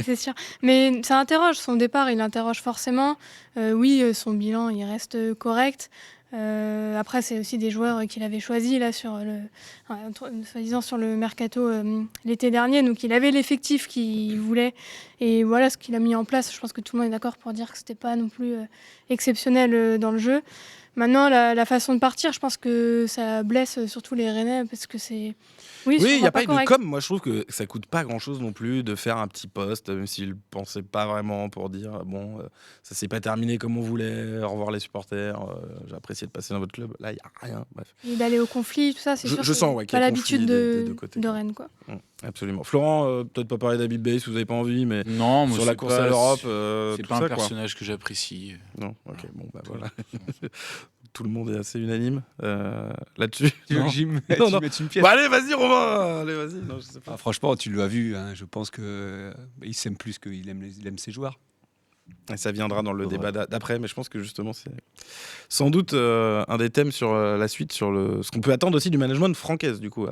Speaker 6: C'est sûr. Mais ça interroge, son départ, il interroge forcément. Oui, son bilan, il reste correct. Après, c'est aussi des joueurs qu'il avait choisis là, soi-disant sur le mercato l'été dernier. Donc, il avait l'effectif qu'il voulait. Et voilà ce qu'il a mis en place. Je pense que tout le monde est d'accord pour dire que c'était pas non plus exceptionnel dans le jeu. Maintenant, la façon de partir, je pense que ça blesse surtout les Rennais parce que c'est...
Speaker 1: Oui, il n'y a pas eu de com. Moi, je trouve que ça coûte pas grand-chose non plus de faire un petit post, même s'il ne pensait pas vraiment pour dire ça s'est pas terminé comme on voulait, au revoir les supporters, j'ai apprécié de passer dans votre club. Là, il n'y a rien. Bref.
Speaker 6: Et d'aller au conflit, tout ça, c'est sûr.
Speaker 1: Je sens qu'il y a
Speaker 6: pas l'habitude de Rennes, quoi.
Speaker 1: Absolument. Florent, peut-être pas parler d'Habib Beye si vous n'avez pas envie, mais
Speaker 5: non,
Speaker 1: sur la course à l'Europe,
Speaker 5: c'est pas un personnage que j'apprécie.
Speaker 1: Non, ok, bon, voilà. Tout le monde est assez unanime là-dessus.
Speaker 4: Tu veux que j'y mette une pièce ?
Speaker 1: Allez, vas-y, Romain. Allez, vas-y. Non, je sais pas.
Speaker 4: Franchement, tu l'as vu. Je pense qu'il s'aime plus qu'il aime ses joueurs.
Speaker 1: Et ça viendra dans le débat d'après, mais je pense que justement, c'est sans doute un des thèmes sur la suite, sur ce qu'on peut attendre aussi du management francaise, du coup,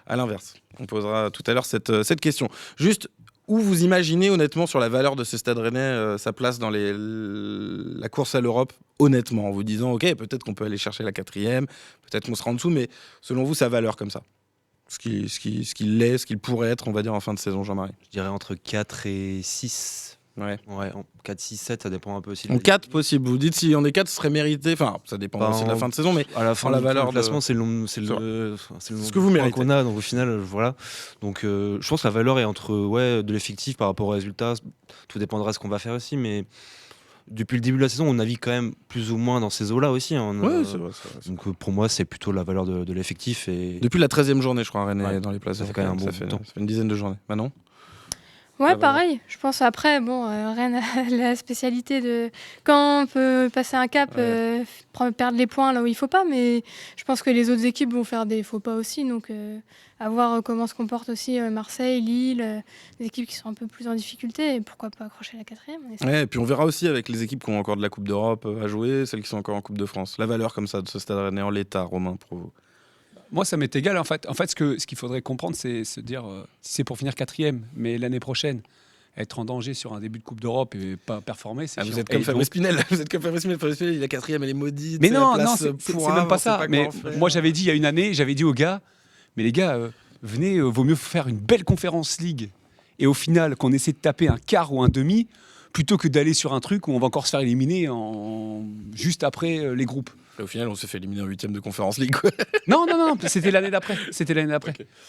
Speaker 1: à l'inverse. On posera tout à l'heure cette question. Juste, où vous imaginez honnêtement sur la valeur de ce Stade Rennais sa place dans la course à l'Europe, honnêtement, en vous disant ok, peut-être qu'on peut aller chercher la 4e, peut-être qu'on sera en dessous, mais selon vous, sa valeur comme ça, ce qu'il pourrait être, on va dire, en fin de saison, Jean-Marie.
Speaker 7: Je dirais entre 4 et 6.
Speaker 1: Ouais.
Speaker 7: Ouais, en 4-6-7, ça dépend un peu aussi.
Speaker 1: En 4 possible. Vous dites si on est 4, ce serait mérité. Enfin, ça dépend aussi de la fin de saison, mais
Speaker 7: à la fin
Speaker 1: la
Speaker 7: du
Speaker 1: valeur
Speaker 7: classement,
Speaker 1: de-
Speaker 7: c'est le
Speaker 1: ce
Speaker 7: nombre
Speaker 1: que vous
Speaker 7: de points
Speaker 1: méritez.
Speaker 7: qu'on a. Donc au final, voilà. Donc je pense que la valeur est entre de l'effectif par rapport aux résultats. Tout dépendra de ce qu'on va faire aussi, mais depuis le début de la saison, on navigue quand même plus ou moins dans ces eaux-là aussi. Hein.
Speaker 1: Ouais, c'est vrai, c'est vrai.
Speaker 7: Donc pour moi, c'est plutôt la valeur de l'effectif. Et
Speaker 1: Depuis la 13e journée, je crois, Rennes est
Speaker 7: Ouais.
Speaker 1: dans les places.
Speaker 7: Ça fait quand même un bon
Speaker 1: ça
Speaker 7: bout
Speaker 1: fait,
Speaker 7: de temps.
Speaker 1: ça fait une dizaine de journées. Manon
Speaker 6: Ouais,
Speaker 1: valeur.
Speaker 6: pareil. Je pense après, Rennes a la spécialité de quand on peut passer un cap, perdre les points là où il faut pas. Mais je pense que les autres équipes vont faire des faux pas aussi. Donc, à voir comment se comportent aussi Marseille, Lille, des équipes qui sont un peu plus en difficulté. Et pourquoi pas accrocher la 4e. on espère.
Speaker 1: Ouais, et puis on verra aussi avec les équipes qui ont encore de la Coupe d'Europe à jouer, celles qui sont encore en Coupe de France. La valeur comme ça de ce stade rennais en l'état, Romain, pour vous.
Speaker 4: Moi, ça m'est égal. En fait, ce qu'il faudrait comprendre, c'est se dire si c'est pour finir 4e, mais l'année prochaine, être en danger sur un début de Coupe d'Europe et pas performer, c'est
Speaker 1: Ah, vous
Speaker 4: chiant.
Speaker 1: êtes comme
Speaker 4: Et
Speaker 1: Fabrice
Speaker 4: donc-
Speaker 1: Pinel. Vous êtes comme Fabrice Pinel. Fabrice Pinel, il est 4e, elle est maudite.
Speaker 4: Mais
Speaker 1: c'est la
Speaker 4: non,
Speaker 1: place
Speaker 4: c'est
Speaker 1: pourrave,
Speaker 4: même
Speaker 1: on
Speaker 4: pas
Speaker 1: sait
Speaker 4: ça.
Speaker 1: quoi
Speaker 4: Mais
Speaker 1: en faire.
Speaker 4: moi, j'avais dit il y a une année, j'avais dit aux gars, mais les gars, venez, vaut mieux faire une belle Conference League et au final qu'on essaie de taper un quart ou un demi plutôt que d'aller sur un truc où on va encore se faire éliminer juste après les groupes.
Speaker 1: Et au final, on s'est fait éliminer en 8e de Conference League. quoi.
Speaker 4: Non, c'était l'année d'après.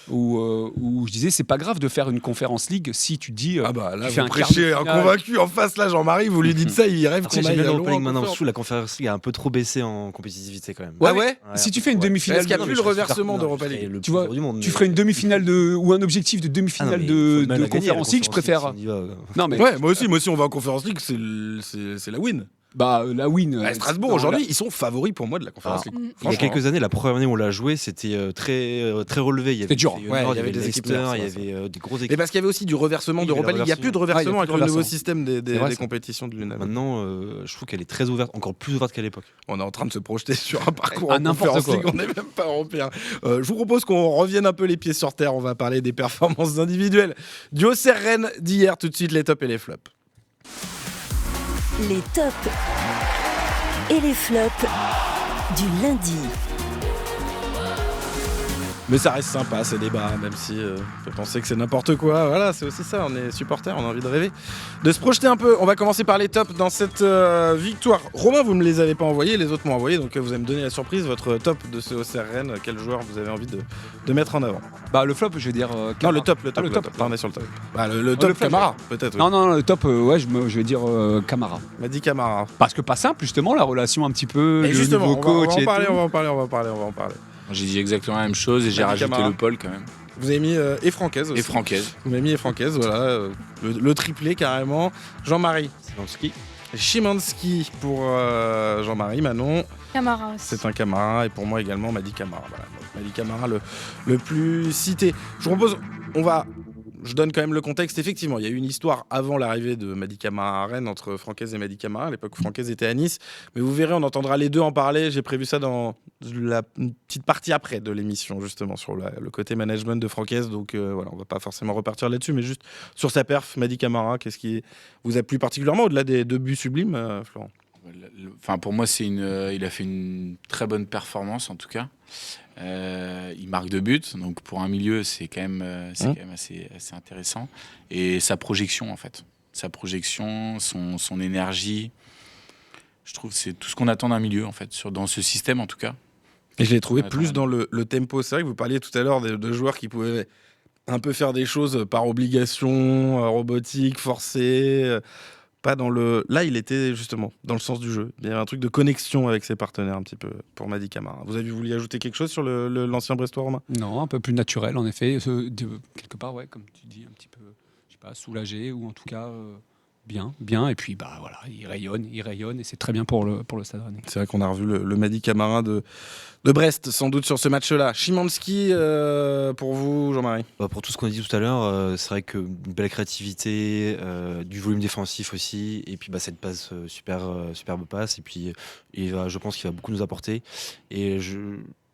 Speaker 4: Où je disais, c'est pas grave de faire une Conférence League si tu dis.
Speaker 1: Ah bah là,
Speaker 4: tu fais
Speaker 1: vous
Speaker 4: un quart de
Speaker 1: prêchez un
Speaker 4: finale.
Speaker 1: convaincu en face, là, Jean-Marie, vous lui dites ça, il rêve
Speaker 7: Après,
Speaker 1: qu'on
Speaker 7: j'aime
Speaker 1: aille
Speaker 7: bien
Speaker 1: loin
Speaker 7: l'Europa League
Speaker 1: en
Speaker 7: maintenant.
Speaker 1: conférence.
Speaker 7: Je trouve la Conference League a un peu trop baissé en compétitivité quand même.
Speaker 1: Ah ouais
Speaker 4: Si tu fais une demi-finale,
Speaker 1: Est-ce qu'il y a
Speaker 4: de-
Speaker 1: plus le reversement d'Europa League
Speaker 7: Le
Speaker 4: Tu
Speaker 7: plus
Speaker 4: vois,
Speaker 7: fort du monde,
Speaker 4: tu
Speaker 7: mais-
Speaker 4: ferais une demi-finale ou un objectif de
Speaker 7: Ah non,
Speaker 4: demi-finale
Speaker 7: mais il faut
Speaker 4: de
Speaker 7: même la gagner, la
Speaker 4: Conférence League, je préfère.
Speaker 7: Conference League, si on y va.
Speaker 4: Non, mais
Speaker 1: Ouais, moi aussi, on va en Conference League, c'est la win.
Speaker 4: la win.
Speaker 1: À Strasbourg,
Speaker 4: non,
Speaker 1: aujourd'hui, ils sont favoris pour moi de la Conference
Speaker 7: Ah.
Speaker 1: League.
Speaker 7: Il y a
Speaker 1: Franchement,
Speaker 7: quelques années, la première année où on l'a joué, c'était très relevé. Il y avait
Speaker 4: C'était dur.
Speaker 7: Feyenoord,
Speaker 1: Ouais,
Speaker 7: il y avait
Speaker 1: des équipes
Speaker 7: Leicester,
Speaker 1: nerfs,
Speaker 7: il y
Speaker 1: ça,
Speaker 7: avait des grosses
Speaker 1: Mais
Speaker 7: équipes.
Speaker 1: parce qu'il y avait aussi du reversement
Speaker 7: Oui,
Speaker 1: d'Europa
Speaker 7: le
Speaker 1: League. Il n'y a plus de
Speaker 7: reversement.
Speaker 1: reversement
Speaker 4: Ah, il y a
Speaker 1: avec
Speaker 4: plus
Speaker 1: le
Speaker 4: de
Speaker 1: nouveau
Speaker 4: reversement.
Speaker 1: système des
Speaker 7: vrai, ça.
Speaker 1: compétitions de l'UNAM.
Speaker 7: Maintenant, je trouve qu'elle est très ouverte, encore plus ouverte qu'à l'époque.
Speaker 1: On est en train de se projeter sur un parcours
Speaker 4: À
Speaker 1: en
Speaker 4: n'importe
Speaker 1: Conference
Speaker 4: quoi.
Speaker 1: League, on n'est même pas européen. Je vous propose qu'on revienne un peu les pieds sur terre. On va parler des performances individuelles du Auxerre Rennes d'hier. Tout de suite, les tops et les flops.
Speaker 2: Les tops et les flops du lundi.
Speaker 1: Mais ça reste sympa ces débats, même si on peut penser que c'est n'importe quoi. Voilà, c'est aussi ça, on est supporters, on a envie de rêver, de se projeter un peu. On va commencer par les tops dans cette victoire. Romain, vous ne me les avez pas envoyés, les autres m'ont envoyé, donc vous allez me donner la surprise, votre top de ce Auxerre Rennes, quel joueur vous avez envie de mettre en avant.
Speaker 4: Le flop, je vais dire.
Speaker 1: Non,
Speaker 4: Camara.
Speaker 1: le top.
Speaker 4: Ah, le top.
Speaker 1: Là, on est sur le top. Bah, le top
Speaker 4: le flop,
Speaker 1: Camara, peut-être. Oui.
Speaker 4: Non, le top, je vais dire Camara.
Speaker 1: M'a dit Camara.
Speaker 4: Parce que pas simple, justement, la relation un petit peu,
Speaker 1: Et
Speaker 4: le
Speaker 1: justement,
Speaker 4: nouveau
Speaker 1: on
Speaker 4: coach
Speaker 1: va
Speaker 4: et
Speaker 1: en parler,
Speaker 4: tout.
Speaker 1: on va en parler.
Speaker 5: J'ai dit exactement la même chose et j'ai
Speaker 1: Madi
Speaker 5: rajouté
Speaker 1: Camara.
Speaker 5: le Paul quand même.
Speaker 1: Vous avez mis et Francaise aussi.
Speaker 5: Et Francaise.
Speaker 1: Vous m'avez mis et Francaise, voilà. Le triplé carrément. Jean-Marie.
Speaker 7: Zelensky.
Speaker 1: Szymanski pour Jean-Marie. Manon,
Speaker 6: Camara aussi.
Speaker 1: c'est un Camara. Et pour moi également, Madi Camara. Voilà. Donc, Madi Camara, le plus cité. Je vous propose, je donne quand même le contexte. Effectivement, il y a eu une histoire avant l'arrivée de Madi Camara à Rennes entre Francaise et Madi Camara. À l'époque, Francaise était à Nice. Mais vous verrez, on entendra les deux en parler. J'ai prévu ça dans une petite partie après de l'émission, justement, sur le côté management de Francaise. Donc voilà, on va pas forcément repartir là-dessus, mais juste sur sa perf, Madi Camara, qu'est-ce qui vous a plu particulièrement au-delà des deux buts sublimes, Florent?
Speaker 5: Enfin, pour moi, il a fait une très bonne performance en tout cas. Il marque 2 buts, donc pour un milieu, c'est quand même assez intéressant. Et sa projection, en fait, son énergie, je trouve que c'est tout ce qu'on attend d'un milieu, en fait, dans ce système en tout cas.
Speaker 1: Et je l'ai trouvé
Speaker 5: Ouais,
Speaker 1: plus
Speaker 5: quand
Speaker 1: dans le tempo. C'est vrai que vous parliez tout à l'heure de joueurs qui pouvaient un peu faire des choses par obligation, robotique, forcée. Pas dans le. Là, il était justement dans le sens du jeu. Il y avait un truc de connexion avec ses partenaires un petit peu pour Madi Camara. Vous voulu ajouter quelque chose sur l'ancien Brestois, Romain?
Speaker 4: Non, un peu plus naturel, en effet. Quelque part, ouais, comme tu dis, un petit peu, je sais pas, soulagé ou en tout cas bien. Et puis, voilà, il rayonne et c'est très bien pour le Stade Rennais.
Speaker 1: C'est vrai qu'on a revu le Madi Camara de Brest, sans doute, sur ce match-là. Szymanski, pour vous, Jean-Marie?
Speaker 7: Pour tout ce qu'on a dit tout à l'heure, c'est vrai que une belle créativité, du volume défensif aussi, et puis cette passe, superbe passe, et puis je pense qu'il va beaucoup nous apporter. Et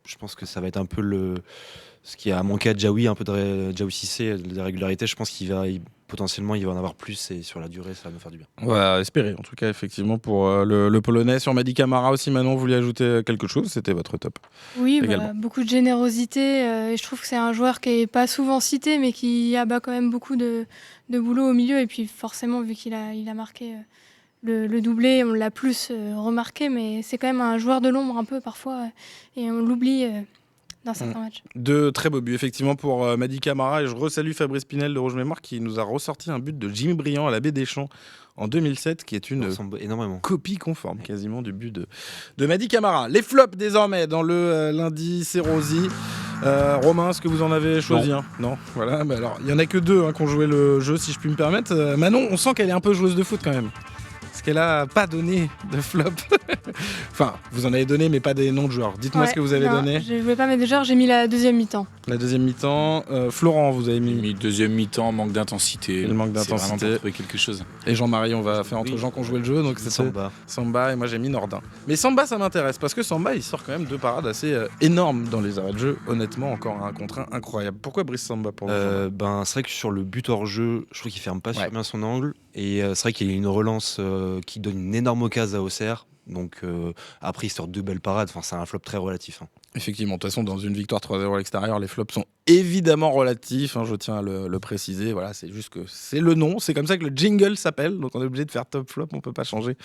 Speaker 7: Je pense que ça va être un peu ce qui a manqué à Djaoui, un peu de Djaoui Cissé, de la régularité. Je pense potentiellement, il va en avoir plus et sur la durée, ça va nous faire du bien.
Speaker 1: On va espérer, en tout cas, effectivement, pour le Polonais. Sur Mady Camara aussi, Manon, vous vouliez ajouter quelque chose? C'était votre top.
Speaker 6: Oui,
Speaker 1: Également.
Speaker 6: beaucoup de générosité. Et je trouve que c'est un joueur qui n'est pas souvent cité, mais qui abat quand même beaucoup de boulot au milieu. Et puis forcément, vu qu'il a marqué le doublé, on l'a plus remarqué, mais c'est quand même un joueur de l'ombre un peu parfois. Et on l'oublie dans certains matchs.
Speaker 1: De très beaux buts, effectivement, pour Mady Camara. Et je resalue Fabrice Pinel de Rouge Mémoire qui nous a ressorti un but de Jimmy Briand à la Baie des Champs en 2007, qui est une
Speaker 7: énormément.
Speaker 1: copie conforme quasiment du but de Mady Camara. Les flops désormais dans le lundi, c'est Rosy. Romain, est-ce que vous en avez choisi un? Non. Voilà, mais alors il y en a que deux qui ont joué le jeu, si je puis me permettre. Manon, on sent qu'elle est un peu joueuse de foot quand même. Parce qu'elle a pas donné de flop. Enfin, vous en avez donné, mais pas des noms de joueurs. Dites-moi ce que vous avez donné.
Speaker 6: Je ne voulais pas mettre de joueurs, j'ai mis la deuxième mi-temps.
Speaker 1: La deuxième mi-temps. Florent, vous avez mis
Speaker 5: deuxième mi-temps, manque d'intensité.
Speaker 1: Le manque d'intensité.
Speaker 5: C'est vraiment pour trouver quelque chose.
Speaker 1: Et Jean-Marie, on va faire entre gens qui ont joué le jeu. Donc c'était Samba et moi j'ai mis Nordin. Mais Samba, ça m'intéresse parce que Samba, il sort quand même deux parades assez énormes dans les arrêts de jeu. Honnêtement, encore un contre un incroyable. Pourquoi Brice Samba pour vous?
Speaker 7: C'est vrai que sur le but hors jeu, je trouve qu'il ferme pas super bien son angle. Et c'est vrai qu'il y a une relance qui donne une énorme occasion à Auxerre. Donc après, il sort deux belles parades. Enfin, c'est un flop très relatif.
Speaker 1: Effectivement, de toute façon, dans une victoire 3-0 à l'extérieur, les flops sont évidemment relatifs, je tiens à le préciser. Voilà, c'est juste que c'est le nom, c'est comme ça que le jingle s'appelle, donc on est obligé de faire top flop, on peut pas changer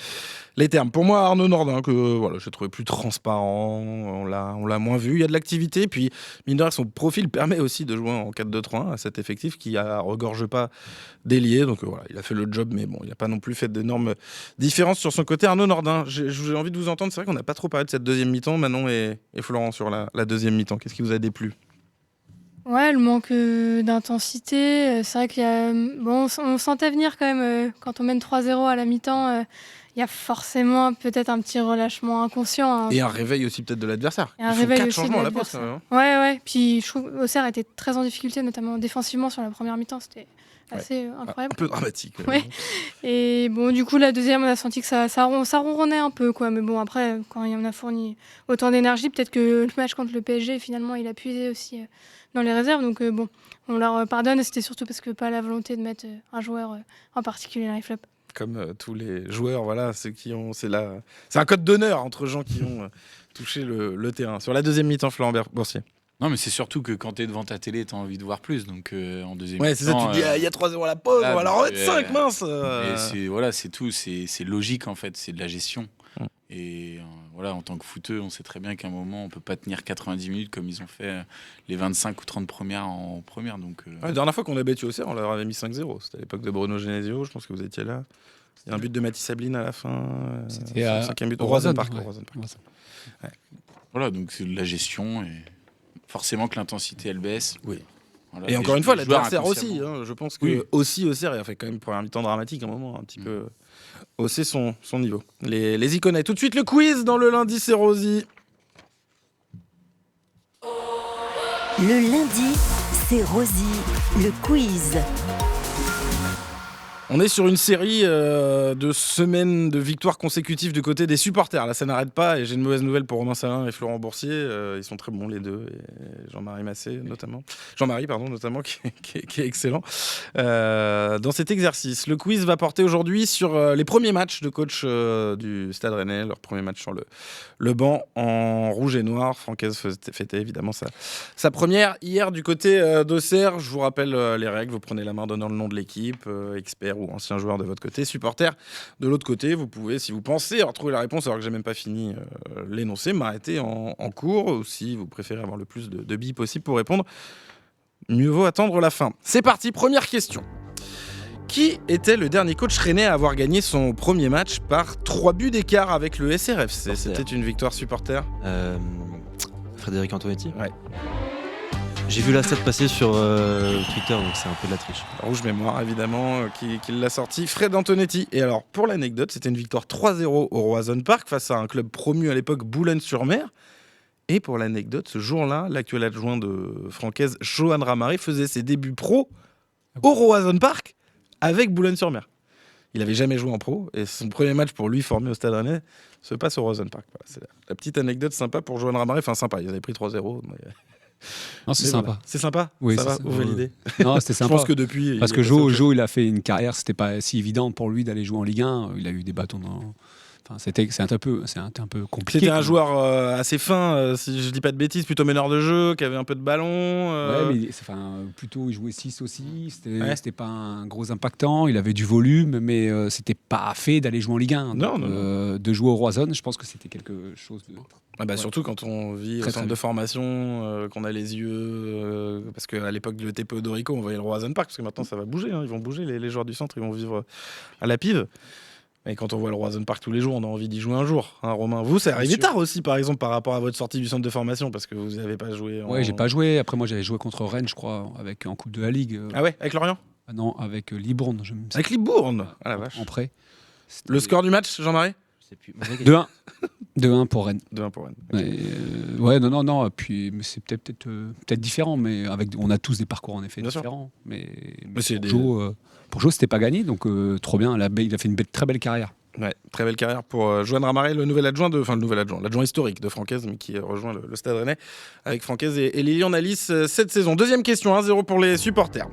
Speaker 1: les termes. Pour moi, Arnaud Nordin, que voilà, j'ai trouvé plus transparent, on l'a moins vu, il y a de l'activité, puis mine de rien, son profil permet aussi de jouer en 4-2-3-1 à cet effectif qui regorge pas d'ailier, donc voilà, il a fait le job, mais bon, il n'a pas non plus fait d'énormes différences sur son côté. Arnaud Nordin, j'ai envie de vous entendre, c'est vrai qu'on n'a pas trop parlé de cette deuxième mi-temps, Manon et Florent, sur la deuxième mi-temps. Qu'est-ce qui vous a déplu?
Speaker 6: Ouais, le manque d'intensité. C'est vrai qu'il y a. Bon, on sentait venir quand même, quand on mène 3-0 à la mi-temps, il y a forcément peut-être un petit relâchement inconscient.
Speaker 1: Et un réveil aussi peut-être de l'adversaire.
Speaker 6: Et un
Speaker 1: Ils
Speaker 6: réveil
Speaker 1: font 4
Speaker 6: aussi
Speaker 1: changements
Speaker 6: de
Speaker 1: à la pause.
Speaker 6: l'adversaire. Ouais. Puis je trouve qu'Auxerre était très en difficulté, notamment défensivement sur la première mi-temps. C'était assez incroyable.
Speaker 1: Un peu dramatique.
Speaker 6: Ouais. Et bon, du coup, la deuxième, on a senti que ça ronronnait un peu, quoi. Mais bon, après, quand on a fourni autant d'énergie, peut-être que le match contre le PSG, finalement, il a puisé aussi dans les réserves. Donc bon, on leur pardonne. Et c'était surtout parce que pas la volonté de mettre un joueur en particulier dans les flops.
Speaker 1: Comme tous les joueurs, voilà, ceux qui ont, c'est un code d'honneur entre gens qui ont touché le terrain. Sur la deuxième mi-temps, Florent Boursier.
Speaker 5: Non, mais c'est surtout que quand tu es devant ta télé, tu as envie de voir plus. Donc en deuxième
Speaker 1: mi-temps. Ouais, c'est ça, tu te dis, il y a 3-0 à la pause, on va leur remettre 5, mince.
Speaker 5: Et c'est tout, c'est logique en fait, c'est de la gestion. Et voilà, en tant que footeux, on sait très bien qu'à un moment, on peut pas tenir 90 minutes comme ils ont fait les 25 ou 30 premières en première. Donc,
Speaker 1: la dernière fois qu'on a battu Auxerre, on leur avait mis 5-0. C'était à l'époque de Bruno Genesio, je pense que vous étiez là. Il y a un but de Mathis Sabline à la fin.
Speaker 4: C'était
Speaker 1: le cinquième but au Roison Park.
Speaker 5: Ouais. Voilà, donc c'est de la gestion et forcément que l'intensité elle baisse.
Speaker 1: Oui.
Speaker 5: Voilà,
Speaker 1: et encore une fois, l'adversaire aussi. Je pense que aussi Auxerre, il a fait quand même une première mi-temps dramatique à un moment, un petit peu hausser son niveau. Les Iconais. Tout de suite le quiz dans le lundi, c'est Rosy.
Speaker 2: Le lundi, c'est Rosy, le quiz.
Speaker 1: On est sur une série de semaines de victoires consécutives du côté des supporters. Là, ça n'arrête pas. Et j'ai une mauvaise nouvelle pour Romain Salin et Florent Boursier. Ils sont très bons, les deux. Et Jean-Marie Massé, notamment. Jean-Marie, notamment, qui est excellent. Dans cet exercice, le quiz va porter aujourd'hui sur les premiers matchs de coach du Stade Rennais. Leur premier match sur le banc en rouge et noir. Francaise fêtait évidemment sa première hier du côté d'Auxerre. Je vous rappelle les règles. Vous prenez la main donnant le nom de l'équipe, expert ou ancien joueur de votre côté, supporter de l'autre côté. Vous pouvez, si vous pensez avoir trouvé la réponse alors que j'ai même pas fini l'énoncé, m'arrêter en cours, ou si vous préférez avoir le plus de billes possible pour répondre, mieux vaut attendre la fin. C'est parti, première question. Qui était le dernier coach rennais à avoir gagné son premier match par 3 buts d'écart avec le SRFC? C'était une victoire supporter.
Speaker 7: Frédéric Antonetti.
Speaker 1: Ouais.
Speaker 7: J'ai vu la stat passer sur Twitter, donc c'est un peu de la triche.
Speaker 1: Rouge Mémoire, évidemment, qui l'a sorti. Fred Antonetti. Et alors, pour l'anecdote, c'était une victoire 3-0 au Roison Park face à un club promu à l'époque, Boulogne-sur-Mer. Et pour l'anecdote, ce jour-là, l'actuel adjoint de Francaise, Johan Ramary, faisait ses débuts pro au Roison Park avec Boulogne-sur-Mer. Il n'avait jamais joué en pro et son premier match pour lui formé au Stade Rennais se passe au Rosenpark. Voilà, c'est la petite anecdote sympa pour Johan Ramaret. Enfin, sympa, ils avaient pris 3-0.
Speaker 4: Non, c'est
Speaker 1: Mais
Speaker 4: sympa.
Speaker 1: voilà. C'est sympa.
Speaker 4: Oui,
Speaker 1: ça
Speaker 4: c'est
Speaker 1: va,
Speaker 4: ça.
Speaker 1: vous validez.
Speaker 4: Non, c'était
Speaker 1: Je
Speaker 4: sympa.
Speaker 1: pense que depuis.
Speaker 4: Parce
Speaker 1: il
Speaker 4: que
Speaker 1: est passé au club.
Speaker 4: Jo, il a fait une carrière, c'était pas si évident pour lui d'aller jouer en Ligue 1. Il a eu des bâtons dans. Enfin, c'est un peu compliqué.
Speaker 1: C'était un
Speaker 4: quand même.
Speaker 1: joueur assez fin, si je dis pas de bêtises, plutôt meneur de jeu, qui avait un peu de ballon.
Speaker 4: Ouais, mais plutôt il jouait 6 aussi.
Speaker 1: Ouais.
Speaker 4: C'était pas un gros impactant. Il avait du volume, mais c'était pas fait d'aller jouer en Ligue 1.
Speaker 1: Non,
Speaker 4: Donc,
Speaker 1: non.
Speaker 4: De jouer au Roison, je pense que c'était quelque chose de.
Speaker 1: Ah bah surtout quand on vit
Speaker 4: Très,
Speaker 1: au centre
Speaker 4: très
Speaker 1: de formation, qu'on a les yeux. Parce qu'à l'époque du TP Odorico, on voyait le Roison Park, parce que maintenant ça va bouger. Ils vont bouger, les joueurs du centre, ils vont vivre à la pive. Mais quand on voit le Roison Park tous les jours, on a envie d'y jouer un jour. Hein, Romain, vous, c'est arrivé tard aussi, par exemple, par rapport à votre sortie du centre de formation, parce que vous n'avez pas joué.
Speaker 4: Ouais, j'ai pas joué. Après, moi, j'avais joué contre Rennes, je crois, en Coupe de la Ligue.
Speaker 1: Ah ouais, avec Lorient.
Speaker 4: Ah non, avec Libourne.
Speaker 1: Avec Libourne. Ah la vache.
Speaker 4: En prêt.
Speaker 1: Le score du match, Jean-Marie?
Speaker 4: 2-1. 2-1 pour Rennes.
Speaker 1: 2-1 pour Rennes.
Speaker 4: Ouais, non. Puis mais c'est peut-être différent, mais on a tous des parcours en effet
Speaker 1: Bien sûr.
Speaker 4: différents. Mais
Speaker 1: c'est
Speaker 4: pour Jo, c'était pas gagné, donc trop bien. Il a fait une très belle carrière.
Speaker 1: Ouais, très belle carrière pour Johan Ramaret, l'adjoint historique de Francaise, mais qui rejoint le Stade Rennais avec Francaise et Lilian Alice cette saison. Deuxième question, 1-0 pour les supporters.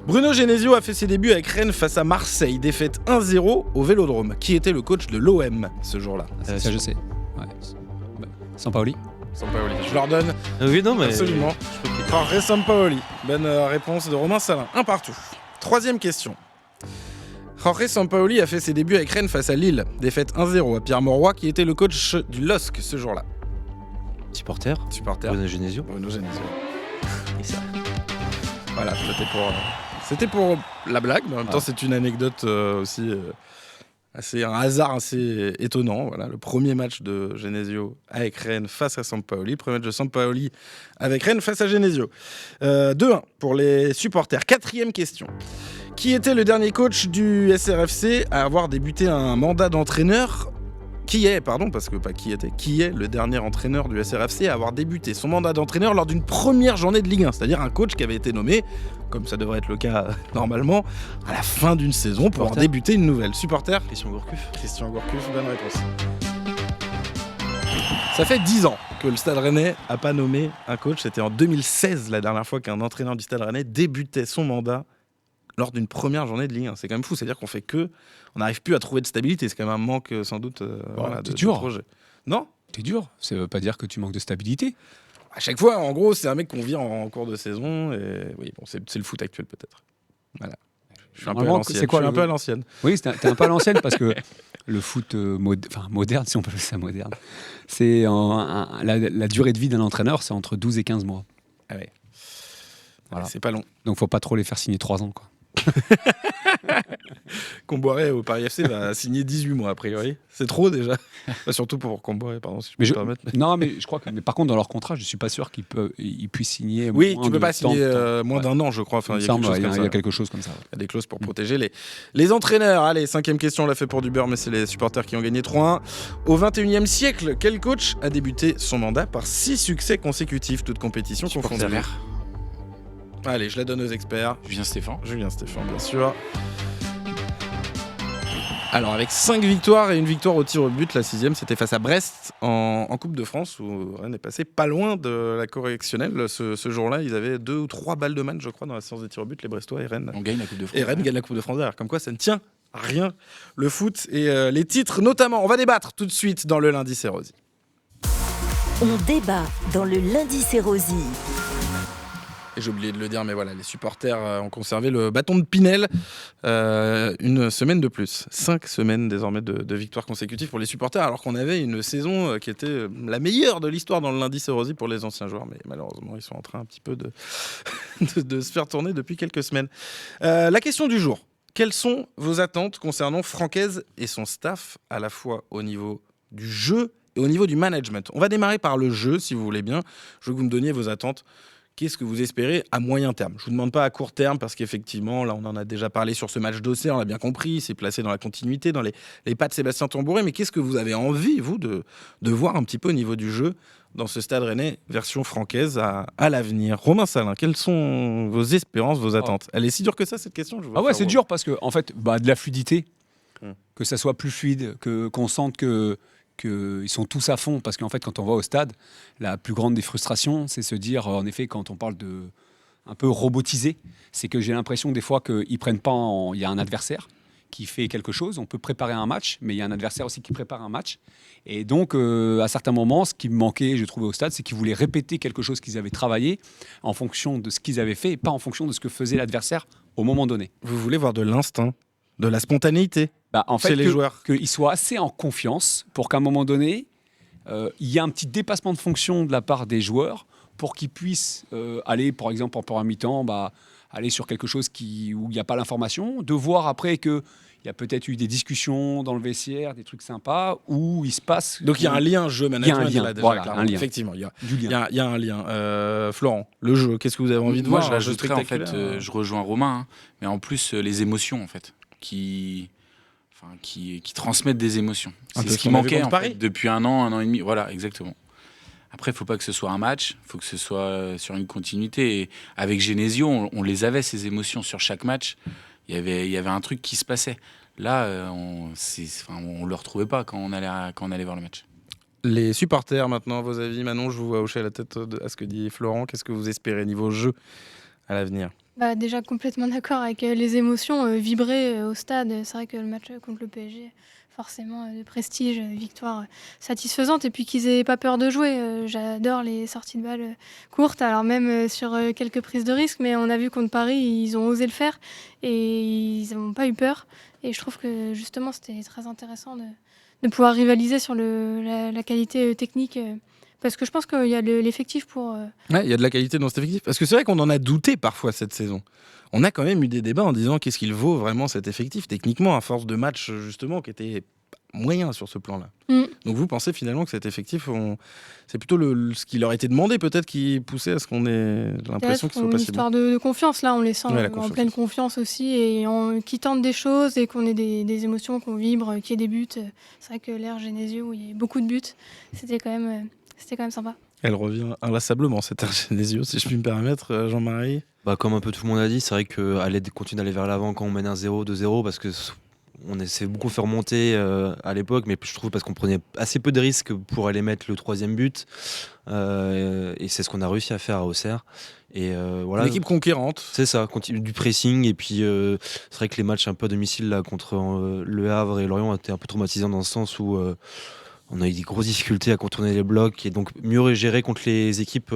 Speaker 1: Bruno Genesio a fait ses débuts avec Rennes face à Marseille, défaite 1-0 au Vélodrome. Qui était le coach de l'OM ce jour-là?
Speaker 4: Ça, je sais. Ouais. Sampaoli.
Speaker 1: Sampaoli. Je leur donne
Speaker 7: Oui, non, mais.
Speaker 1: absolument. Jorge Sampaoli. Bonne réponse de Romain Salin. 1 partout. Troisième question. Jorge Sampaoli a fait ses débuts avec Rennes face à Lille. Défaite 1-0 à Pierre Mauroy, qui était le coach du LOSC ce jour-là.
Speaker 7: Supporter. Bruno Genesio.
Speaker 1: Bruno Genesio.
Speaker 7: Et ça.
Speaker 1: Voilà, c'était pour la blague, mais en même temps c'est une anecdote aussi un hasard assez étonnant. Voilà, le premier match de Genesio avec Rennes face à Sampaoli, premier match de Sampaoli avec Rennes face à Genesio. 2-1 pour les supporters. Quatrième question. Qui était le dernier coach du SRFC à avoir débuté un mandat d'entraîneur? Qui est le dernier entraîneur du SRFC à avoir débuté son mandat d'entraîneur lors d'une première journée de Ligue 1, c'est-à-dire un coach qui avait été nommé, comme ça devrait être le cas normalement, à la fin d'une saison pour avoir débuté une nouvelle. Supporter? Christian Gourcuff, bonne réponse. Ça fait 10 ans que le Stade Rennais n'a pas nommé un coach. C'était en 2016 la dernière fois qu'un entraîneur du Stade Rennais débutait son mandat lors d'une première journée de Ligue 1. C'est quand même fou, c'est-à-dire on n'arrive plus à trouver de stabilité. C'est quand même un manque sans doute de projet. Non?
Speaker 4: T'es dur. Ça veut pas dire que tu manques de stabilité.
Speaker 1: À chaque fois, en gros, c'est un mec qu'on vire en cours de saison. Et oui, bon, c'est le foot actuel peut-être. Voilà. Je suis un peu à l'ancienne.
Speaker 4: Oui, t'es un peu à l'ancienne parce que le foot moderne, si on peut appeler ça moderne, c'est la durée de vie d'un entraîneur, c'est entre 12 et 15 mois.
Speaker 1: Ah ouais.
Speaker 4: Voilà.
Speaker 1: C'est pas long.
Speaker 4: Donc faut pas trop les faire signer 3 ans, quoi.
Speaker 1: Comboiré au Paris FC va signer 18 mois a priori. C'est trop déjà. Surtout pour Comboiré, pardon, si je peux me permettre.
Speaker 4: Non, mais je crois que par contre dans leur contrat, je suis pas sûr qu'ils puissent signer.
Speaker 1: Oui, tu peux pas signer moins d'un an, je crois. Enfin, il y a
Speaker 4: quelque chose comme ça.
Speaker 1: Il y a des clauses pour protéger les entraîneurs. Allez, 5e question, on l'a fait pour du beurre, mais c'est les supporters qui ont gagné 3-1. Au 21e siècle, quel coach a débuté son mandat par 6 succès consécutifs, toutes compétitions confondues? Allez, je la donne aux experts.
Speaker 5: Julien Stéphan,
Speaker 1: bien sûr. Alors, avec 5 victoires et une victoire au tir au but, la 6e, c'était face à Brest en Coupe de France, où Rennes est passé pas loin de la correctionnelle. Ce jour-là, ils avaient 2 ou 3 balles de match, je crois, dans la séance des tirs au but, les Brestois et Rennes.
Speaker 5: on gagne la Coupe de France.
Speaker 1: Et Rennes gagne la Coupe de France derrière. Comme quoi, ça ne tient à rien, le foot et les titres notamment. On va débattre tout de suite dans le Lundi C'est Rosy.
Speaker 2: On débat dans le Lundi C'est Rosy.
Speaker 1: Et j'ai oublié de le dire, mais voilà, les supporters ont conservé le bâton de Pinel une semaine de plus. 5 semaines désormais de victoires consécutives pour les supporters, alors qu'on avait une saison qui était la meilleure de l'histoire dans le Lundi C'est Rosy pour les anciens joueurs. Mais malheureusement, ils sont en train un petit peu de se faire tourner depuis quelques semaines. La question du jour. Quelles sont vos attentes concernant Francaise et son staff, à la fois au niveau du jeu et au niveau du management? On va démarrer par le jeu, si vous voulez bien. Je veux que vous me donniez vos attentes. Qu'est-ce que vous espérez à moyen terme? Je ne vous demande pas à court terme, parce qu'effectivement, là, on en a déjà parlé sur ce match d'Auxerre, on l'a bien compris, c'est placé dans la continuité, dans les pas de Sébastien Tambouret, mais qu'est-ce que vous avez envie, vous, de voir un petit peu au niveau du jeu dans ce Stade Rennais version francaise à l'avenir. Romain Salin, quelles sont vos espérances, vos attentes? Elle est si dure que ça, cette question?
Speaker 4: Ah ouais, c'est dur parce que, en fait, de la fluidité,
Speaker 1: Hum.
Speaker 4: que ça soit plus fluide, qu'on sente qu'ils sont tous à fond. Parce qu'en fait, quand on va au stade, la plus grande des frustrations, c'est se dire, en effet, quand on parle de un peu robotisé, c'est que j'ai l'impression des fois qu'ils prennent pas il y a un adversaire qui fait quelque chose, on peut préparer un match, mais il y a un adversaire aussi qui prépare un match. Et donc, à certains moments, ce qui me manquait, je trouvais au stade, c'est qu'ils voulaient répéter quelque chose qu'ils avaient travaillé en fonction de ce qu'ils avaient fait et pas en fonction de ce que faisait l'adversaire au moment donné.
Speaker 1: Vous voulez voir de l'instinct, de la spontanéité
Speaker 4: En fait,
Speaker 1: chez les joueurs.
Speaker 4: qu'ils soient assez en confiance pour qu'à un moment donné, il y ait un petit dépassement de fonction de la part des joueurs pour qu'ils puissent aller, par exemple, en première mi-temps, aller sur quelque chose où il n'y a pas l'information, de voir après qu'il y a peut-être eu des discussions dans le vestiaire, des trucs sympas, où il se passe...
Speaker 1: Donc il y a un lien jeu-management.
Speaker 4: Il y a un lien,
Speaker 1: là, déjà,
Speaker 4: voilà,
Speaker 1: clairement.
Speaker 4: un lien.
Speaker 1: Effectivement, il y a
Speaker 4: Du lien.
Speaker 1: un lien. Florent, le jeu, qu'est-ce que vous avez envie de
Speaker 5: Moi,
Speaker 1: voir?
Speaker 5: je
Speaker 1: Un jeu
Speaker 5: rajouterais, en fait,
Speaker 1: spectaculaire,
Speaker 5: je rejoins Romain, hein, mais en plus, les émotions, en fait, qui transmettent des émotions.
Speaker 1: Un
Speaker 5: C'est
Speaker 1: peu
Speaker 5: ce
Speaker 1: ce
Speaker 5: qui
Speaker 1: qu'on a vu
Speaker 5: manquait
Speaker 1: contre
Speaker 5: en
Speaker 1: Paris.
Speaker 5: fait, depuis un an et demi. Voilà, exactement. Après, il ne faut pas que ce soit un match, il faut que ce soit sur une continuité. Et avec Genesio, on les avait, ces émotions sur chaque match. Il y avait un truc qui se passait. Là, on ne le retrouvait pas quand on allait voir le match.
Speaker 1: Les supporters maintenant, vos avis? Manon, je vous vois hocher la tête à ce que dit Florent. Qu'est-ce que vous espérez niveau jeu à l'avenir?
Speaker 6: Déjà complètement d'accord avec les émotions, vibrer au stade. C'est vrai que le match contre le PSG, forcément, de prestige, victoire satisfaisante. Et puis qu'ils aient pas peur de jouer. J'adore les sorties de balles courtes, alors même sur quelques prises de risque. Mais on a vu contre Paris, ils ont osé le faire et ils n'ont pas eu peur. Et je trouve que justement, c'était très intéressant de pouvoir rivaliser sur la qualité technique. Parce que je pense qu'il y a l'effectif pour...
Speaker 1: Ouais, il y a de la qualité dans cet effectif. Parce que c'est vrai qu'on en a douté parfois cette saison. On a quand même eu des débats en disant qu'est-ce qu'il vaut vraiment cet effectif techniquement à force de matchs justement qui étaient moyens sur ce plan-là. Donc vous pensez finalement que cet effectif, c'est plutôt ce qui leur a été demandé peut-être qui poussait à ce qu'on ait l'impression que ce soit
Speaker 6: une
Speaker 1: pas si bon.
Speaker 6: histoire de confiance, là on les sent
Speaker 1: Ouais, la
Speaker 6: en
Speaker 1: confiance
Speaker 6: pleine
Speaker 1: aussi.
Speaker 6: confiance aussi et qui tentent des choses et qu'on ait des émotions, qu'on vibre, qu'il y ait des buts. C'est vrai que l'ère Genesio où il y a beaucoup de buts, c'était quand même sympa.
Speaker 1: Elle revient inlassablement cette Genesio, si je puis me permettre, Jean-Marie.
Speaker 7: Comme un peu tout le monde a dit, c'est vrai qu'aller continuer d'aller vers l'avant quand on mène 1-0, 2-0, parce que on s'est beaucoup fait remonter à l'époque, mais je trouve parce qu'on prenait assez peu de risques pour aller mettre le 3e but, et c'est ce qu'on a réussi à faire à Auxerre. Et voilà.
Speaker 1: Une équipe conquérante.
Speaker 7: C'est ça, du pressing, et puis c'est vrai que les matchs un peu à domicile là, contre Le Havre et Lorient étaient un peu traumatisants dans le sens où on a eu des grosses difficultés à contourner les blocs et donc mieux gérer contre les équipes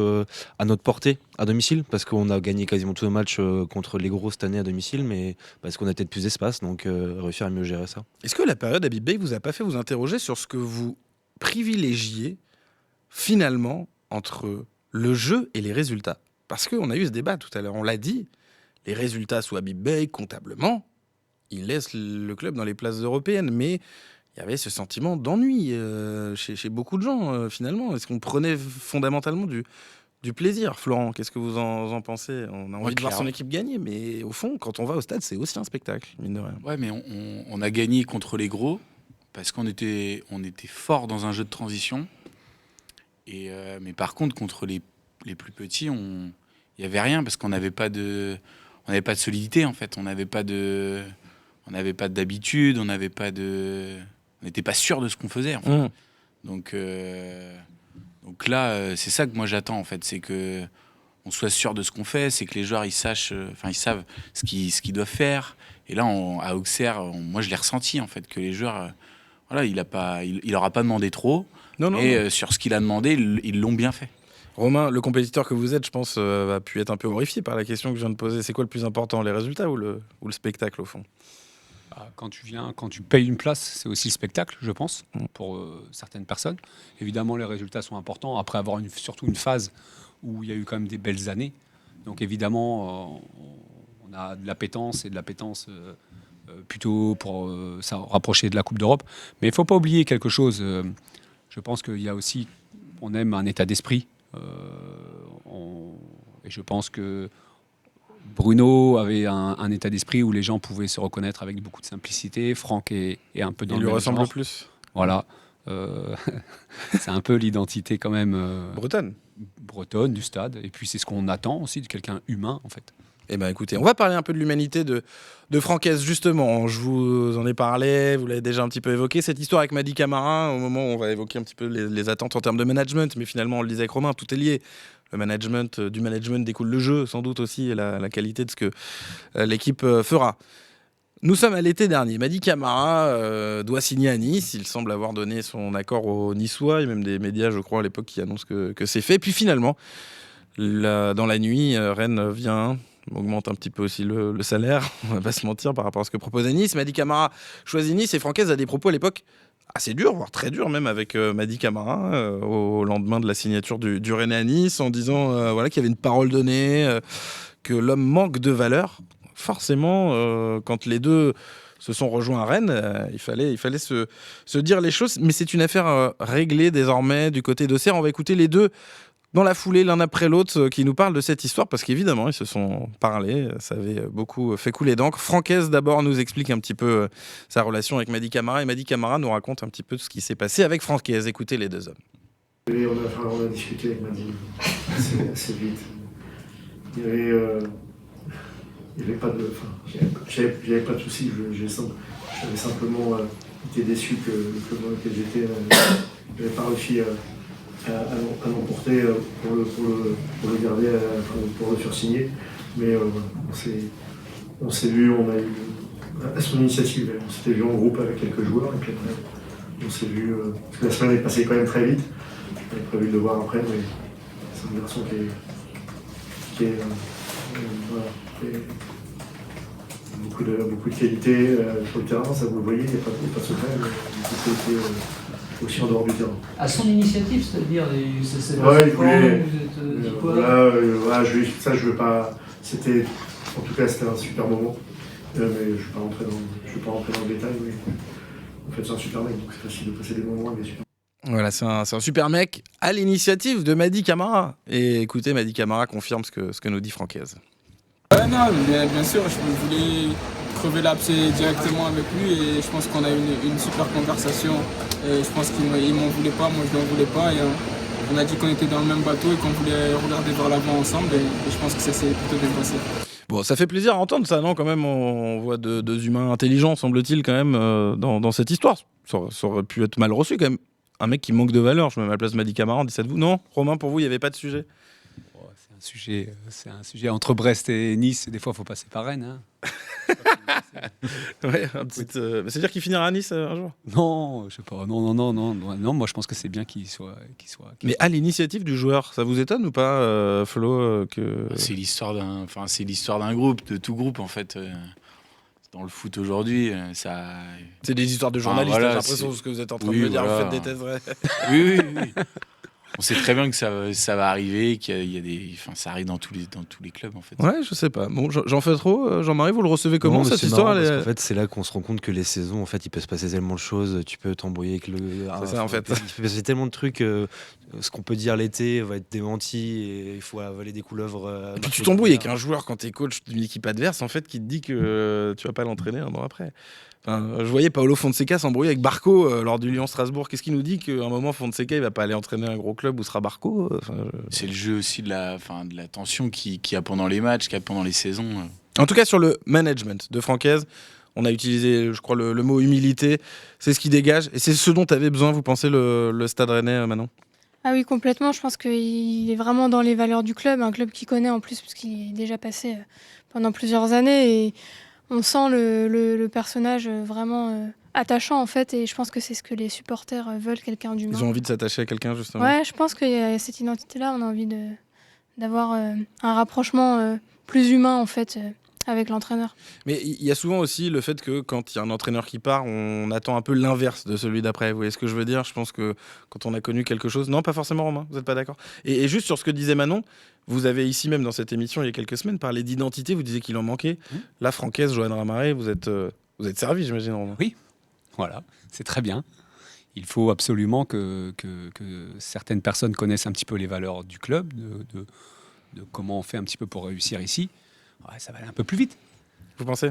Speaker 7: à notre portée à domicile, parce qu'on a gagné quasiment tous nos matchs contre les gros cette année à domicile, mais parce qu'on a peut-être plus d'espace, donc réussir à mieux gérer ça.
Speaker 1: Est-ce que la période Habib Beye vous a pas fait vous interroger sur ce que vous privilégiez finalement entre le jeu et les résultats? Parce qu'on a eu ce débat tout à l'heure, on l'a dit, les résultats sous Habib Beye, comptablement, il laisse le club dans les places européennes, mais il y avait ce sentiment d'ennui chez beaucoup de gens, finalement. Est-ce qu'on prenait fondamentalement du plaisir? Florent, qu'est-ce que vous en pensez? On a envie de voir son équipe gagner, mais au fond, quand on va au stade, c'est aussi un spectacle, mine de rien.
Speaker 5: Ouais, mais on a gagné contre les gros parce qu'on était fort dans un jeu de transition. Mais par contre, contre les plus petits, il n'y avait rien parce qu'on n'avait pas de solidité, en fait. On n'avait pas d'habitude, on n'était pas sûr de ce qu'on faisait, en fait. Donc là, c'est ça que moi j'attends, en fait, c'est que on soit sûr de ce qu'on fait, c'est que les joueurs ils savent ce qu'ils doivent faire. Et là, à Auxerre, moi je l'ai ressenti, en fait, que les joueurs, voilà, il leur a pas demandé trop, et sur ce qu'il a demandé, ils l'ont bien fait.
Speaker 1: Romain, le compétiteur que vous êtes, je pense, a pu être un peu horrifié par la question que je viens de poser. C'est quoi le plus important, les résultats ou le spectacle, au fond?
Speaker 4: Quand tu payes une place, c'est aussi le spectacle, je pense, pour certaines personnes. Évidemment, les résultats sont importants, après avoir surtout une phase où il y a eu quand même des belles années. Donc évidemment, on a de l'appétence, et de l'appétence plutôt pour ça rapprocher de la Coupe d'Europe. Mais il ne faut pas oublier quelque chose. Je pense qu'il y a aussi, on aime un état d'esprit. Et je pense que Bruno avait un état d'esprit où les gens pouvaient se reconnaître avec beaucoup de simplicité. Franck est un peu dans
Speaker 1: Il
Speaker 4: le
Speaker 1: lui
Speaker 4: même
Speaker 1: ressemble
Speaker 4: genre.
Speaker 1: le plus.
Speaker 4: Voilà. C'est un peu l'identité quand même
Speaker 1: bretonne
Speaker 4: du stade. Et puis c'est ce qu'on attend aussi de quelqu'un humain en fait.
Speaker 1: Eh bien écoutez, on va parler un peu de l'humanité de Francaise justement. Je vous en ai parlé, vous l'avez déjà un petit peu évoqué, cette histoire avec Mady Camara, au moment où on va évoquer un petit peu les attentes en termes de management, mais finalement on le disait avec Romain, tout est lié. Le management, du management découle le jeu, sans doute aussi, et la qualité de ce que l'équipe fera. Nous sommes à l'été dernier. Mady Camara doit signer à Nice. Il semble avoir donné son accord aux Niçois. Il y a même des médias, je crois, à l'époque qui annoncent que c'est fait. Puis finalement, dans la nuit, Rennes vient, augmente un petit peu aussi le salaire, on va pas se mentir, par rapport à ce que proposait Nice. Mady Camara choisit Nice et Francaise a des propos à l'époque assez durs, voire très durs même, avec Mady Camara au lendemain de la signature du Rennais à Nice, en disant qu'il y avait une parole donnée, que l'homme manque de valeur. Forcément, quand les deux se sont rejoints à Rennes, il fallait se dire les choses. Mais c'est une affaire réglée désormais du côté d'Auxerre. On va écouter les deux dans la foulée, l'un après l'autre, qui nous parlent de cette histoire, parce qu'évidemment, ils se sont parlé, ça avait beaucoup fait couler d'encre. Francaise, d'abord, nous explique un petit peu sa relation avec Mady Camara, et Mady Camara nous raconte un petit peu ce qui s'est passé avec Francaise. Écoutez les deux hommes.
Speaker 8: Et on a discuté avec Mady assez vite. Il y avait pas de... J'avais pas de soucis, j'avais simplement été déçu que moi, que j'étais, j'avais pas réussi à l'emporter pour le garder, pour le faire signer. Mais on s'est vu, on a eu, à son initiative, on s'était vu en groupe avec quelques joueurs, et puis après, on s'est vu, parce que la semaine est passée quand même très vite. J'avais prévu de le voir après, mais c'est un garçon qui est beaucoup de qualité sur le terrain, ça vous le voyez, il n'y a pas de secret, mais beaucoup de qualité aussi en dehors du terrain.
Speaker 9: À son initiative, c'est-à-dire, c'est
Speaker 8: il voulait.
Speaker 9: vous êtes dit quoi
Speaker 8: Ça, je veux pas. En tout cas, c'était un super moment, mais je ne vais pas rentrer dans le détail. Mais en fait, c'est un super mec, donc c'est facile de passer des moments avec des super.
Speaker 1: Voilà, c'est un super mec à l'initiative de Mady Camara. Et écoutez, Mady Camara confirme ce que nous dit Francaise.
Speaker 10: Non, bien sûr, je voulais crever l'abcès directement avec lui et je pense qu'on a eu une super conversation. Et je pense qu'il m'en voulait pas, moi je l'en voulais pas. Et on a dit qu'on était dans le même bateau et qu'on voulait regarder vers l'avant ensemble et je pense que ça s'est plutôt bien passé.
Speaker 1: Bon, ça fait plaisir à entendre ça, non? Quand même, on voit deux humains intelligents, semble-t-il, quand même, dans cette histoire. Ça aurait pu être mal reçu, quand même. Un mec qui manque de valeur, je me mets à la place de Mady Camara, on dit ça de vous? Non, Romain, pour vous, il n'y avait pas de sujet?
Speaker 4: C'est un sujet entre Brest et Nice. Des fois, il faut passer par Rennes.
Speaker 1: Ouais, c'est-à-dire qu'il finira à Nice un jour?
Speaker 4: Non, je sais pas. Non. Moi, je pense que c'est bien qu'il soit.
Speaker 1: Mais à l'initiative du joueur, ça vous étonne ou pas, Flo que...
Speaker 5: C'est l'histoire d'un groupe, de tout groupe en fait. Dans le foot aujourd'hui, ça.
Speaker 1: C'est des histoires de journalistes. J'ai l'impression ce que vous êtes en train de me dire. Vous faites des thèses vraies.
Speaker 5: Oui. On sait très bien que ça va arriver, ça arrive dans tous les clubs en fait.
Speaker 1: Ouais, je sais pas. Bon, j'en fais trop. Jean-Marie, vous le recevez comment cette histoire?
Speaker 7: En fait, c'est là qu'on se rend compte que les saisons, en fait, il peut se passer tellement de choses. Tu peux t'embrouiller avec
Speaker 1: C'est ça, en fait.
Speaker 7: Il peut passer tellement de trucs. Ce qu'on peut dire l'été va être démenti et il faut avaler des couleuvres.
Speaker 1: Et puis tu t'embrouilles avec un joueur quand t'es coach d'une équipe adverse, en fait, qui te dit que tu vas pas l'entraîner un an après. Enfin, je voyais Paolo Fonseca s'embrouiller avec Barco lors du Lyon-Strasbourg. Qu'est-ce qui nous dit qu'à un moment, Fonseca il va pas aller entraîner un gros club où sera Barco?
Speaker 5: C'est le jeu aussi de la tension qu'il y a pendant les matchs, qu'il y a pendant les saisons.
Speaker 1: En tout cas, sur le management de Francaise, on a utilisé, je crois, le mot humilité. C'est ce qui dégage. Et c'est ce dont avait besoin, vous pensez, le Stade Rennais, Manon?
Speaker 6: Ah oui, complètement. Je pense qu'il est vraiment dans les valeurs du club. Un club qu'il connaît en plus, parce qu'il est déjà passé pendant plusieurs années. Et on sent le personnage vraiment attachant, en fait. Et je pense que c'est ce que les supporters veulent, quelqu'un d'humain.
Speaker 1: Ils ont envie de s'attacher à quelqu'un, justement.
Speaker 6: Ouais, je pense qu'il y a cette identité-là. On a envie d'avoir un rapprochement plus humain, en fait, avec l'entraîneur.
Speaker 1: Mais il y a souvent aussi le fait que quand il y a un entraîneur qui part, on attend un peu l'inverse de celui d'après. Vous voyez ce que je veux dire? Je pense que quand on a connu quelque chose... Non, pas forcément, Romain, vous n'êtes pas d'accord? Et juste sur ce que disait Manon, vous avez ici même dans cette émission, il y a quelques semaines, parlé d'identité, vous disiez qu'il en manquait. La Francaise, Johan Ramaré, vous êtes servi, j'imagine, Romain.
Speaker 4: Oui, voilà, c'est très bien. Il faut absolument que certaines personnes connaissent un petit peu les valeurs du club, de comment on fait un petit peu pour réussir ici. Ouais, ça va aller un peu plus vite.
Speaker 1: Vous pensez?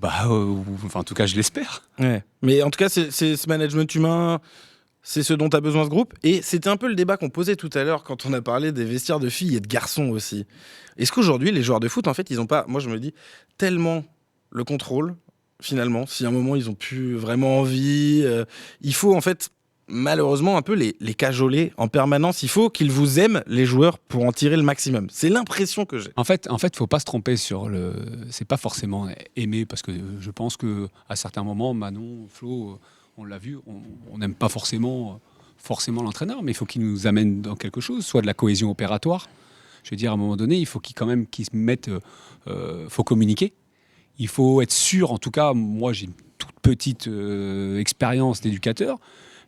Speaker 4: En tout cas, je l'espère.
Speaker 1: Ouais. Mais en tout cas, c'est ce management humain c'est ce dont a besoin ce groupe. Et c'était un peu le débat qu'on posait tout à l'heure quand on a parlé des vestiaires de filles et de garçons aussi. Est-ce qu'aujourd'hui, les joueurs de foot, en fait, ils n'ont pas, moi je me dis, tellement le contrôle, finalement, si à un moment ils n'ont plus vraiment envie, il faut en fait, malheureusement, un peu les cajoler en permanence. Il faut qu'ils vous aiment, les joueurs, pour en tirer le maximum. C'est l'impression que j'ai.
Speaker 4: En fait, faut pas se tromper sur le. C'est pas forcément aimer, parce que je pense que à certains moments, Manon, Flo, on l'a vu, on n'aime pas forcément l'entraîneur, mais il faut qu'il nous amène dans quelque chose, soit de la cohésion opératoire. Je veux dire, à un moment donné, il faut qu'il se mette. Faut communiquer. Il faut être sûr. En tout cas, moi, j'ai une toute petite expérience d'éducateur.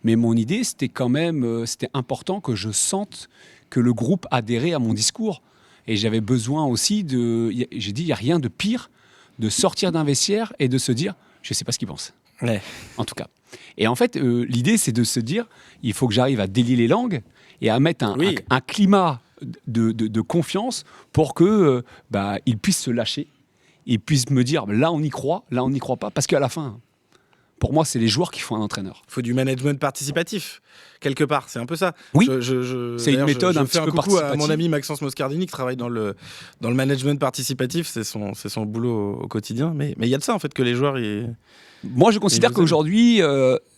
Speaker 4: Mais mon idée, c'était quand même, c'était important que je sente que le groupe adhérait à mon discours. Et j'avais besoin aussi j'ai dit, il n'y a rien de pire de sortir d'un vestiaire et de se dire, je ne sais pas ce qu'ils pensent.
Speaker 1: Ouais.
Speaker 4: En tout cas. Et en fait, l'idée, c'est de se dire, il faut que j'arrive à délier les langues et à mettre un climat de confiance pour que ils puissent se lâcher. Ils puissent me dire, là, on y croit pas. Parce qu'à la fin... Pour moi, c'est les joueurs qui font un entraîneur.
Speaker 1: Il faut du management participatif, quelque part. C'est un peu ça.
Speaker 4: Oui, c'est une méthode un petit peu participative.
Speaker 1: À mon ami Maxence Moscardini qui travaille dans le management participatif. C'est son boulot au quotidien. Mais il y a de ça, en fait, que les joueurs...
Speaker 4: Moi, je considère qu'aujourd'hui,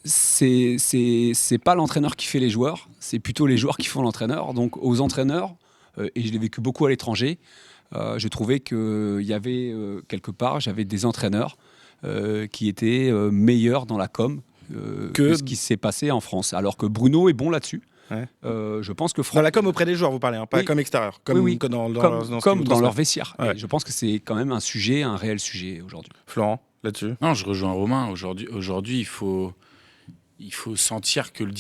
Speaker 4: c'est pas l'entraîneur qui fait les joueurs. C'est plutôt les joueurs qui font l'entraîneur. Donc, aux entraîneurs, et je l'ai vécu beaucoup à l'étranger, je trouvais qu'il y avait, quelque part, j'avais des entraîneurs qui était meilleur dans la com que ce qui s'est passé en France. Alors que Bruno est bon là-dessus. Ouais. Je pense que
Speaker 1: dans la com auprès des joueurs, vous parlez, hein, pas comme extérieur.
Speaker 4: Comme dans leur vestiaire.
Speaker 1: Ouais.
Speaker 4: Je pense que c'est quand même un réel sujet aujourd'hui.
Speaker 1: Florent, là-dessus?
Speaker 5: Non, je rejoins Romain. Aujourd'hui, il faut sentir que le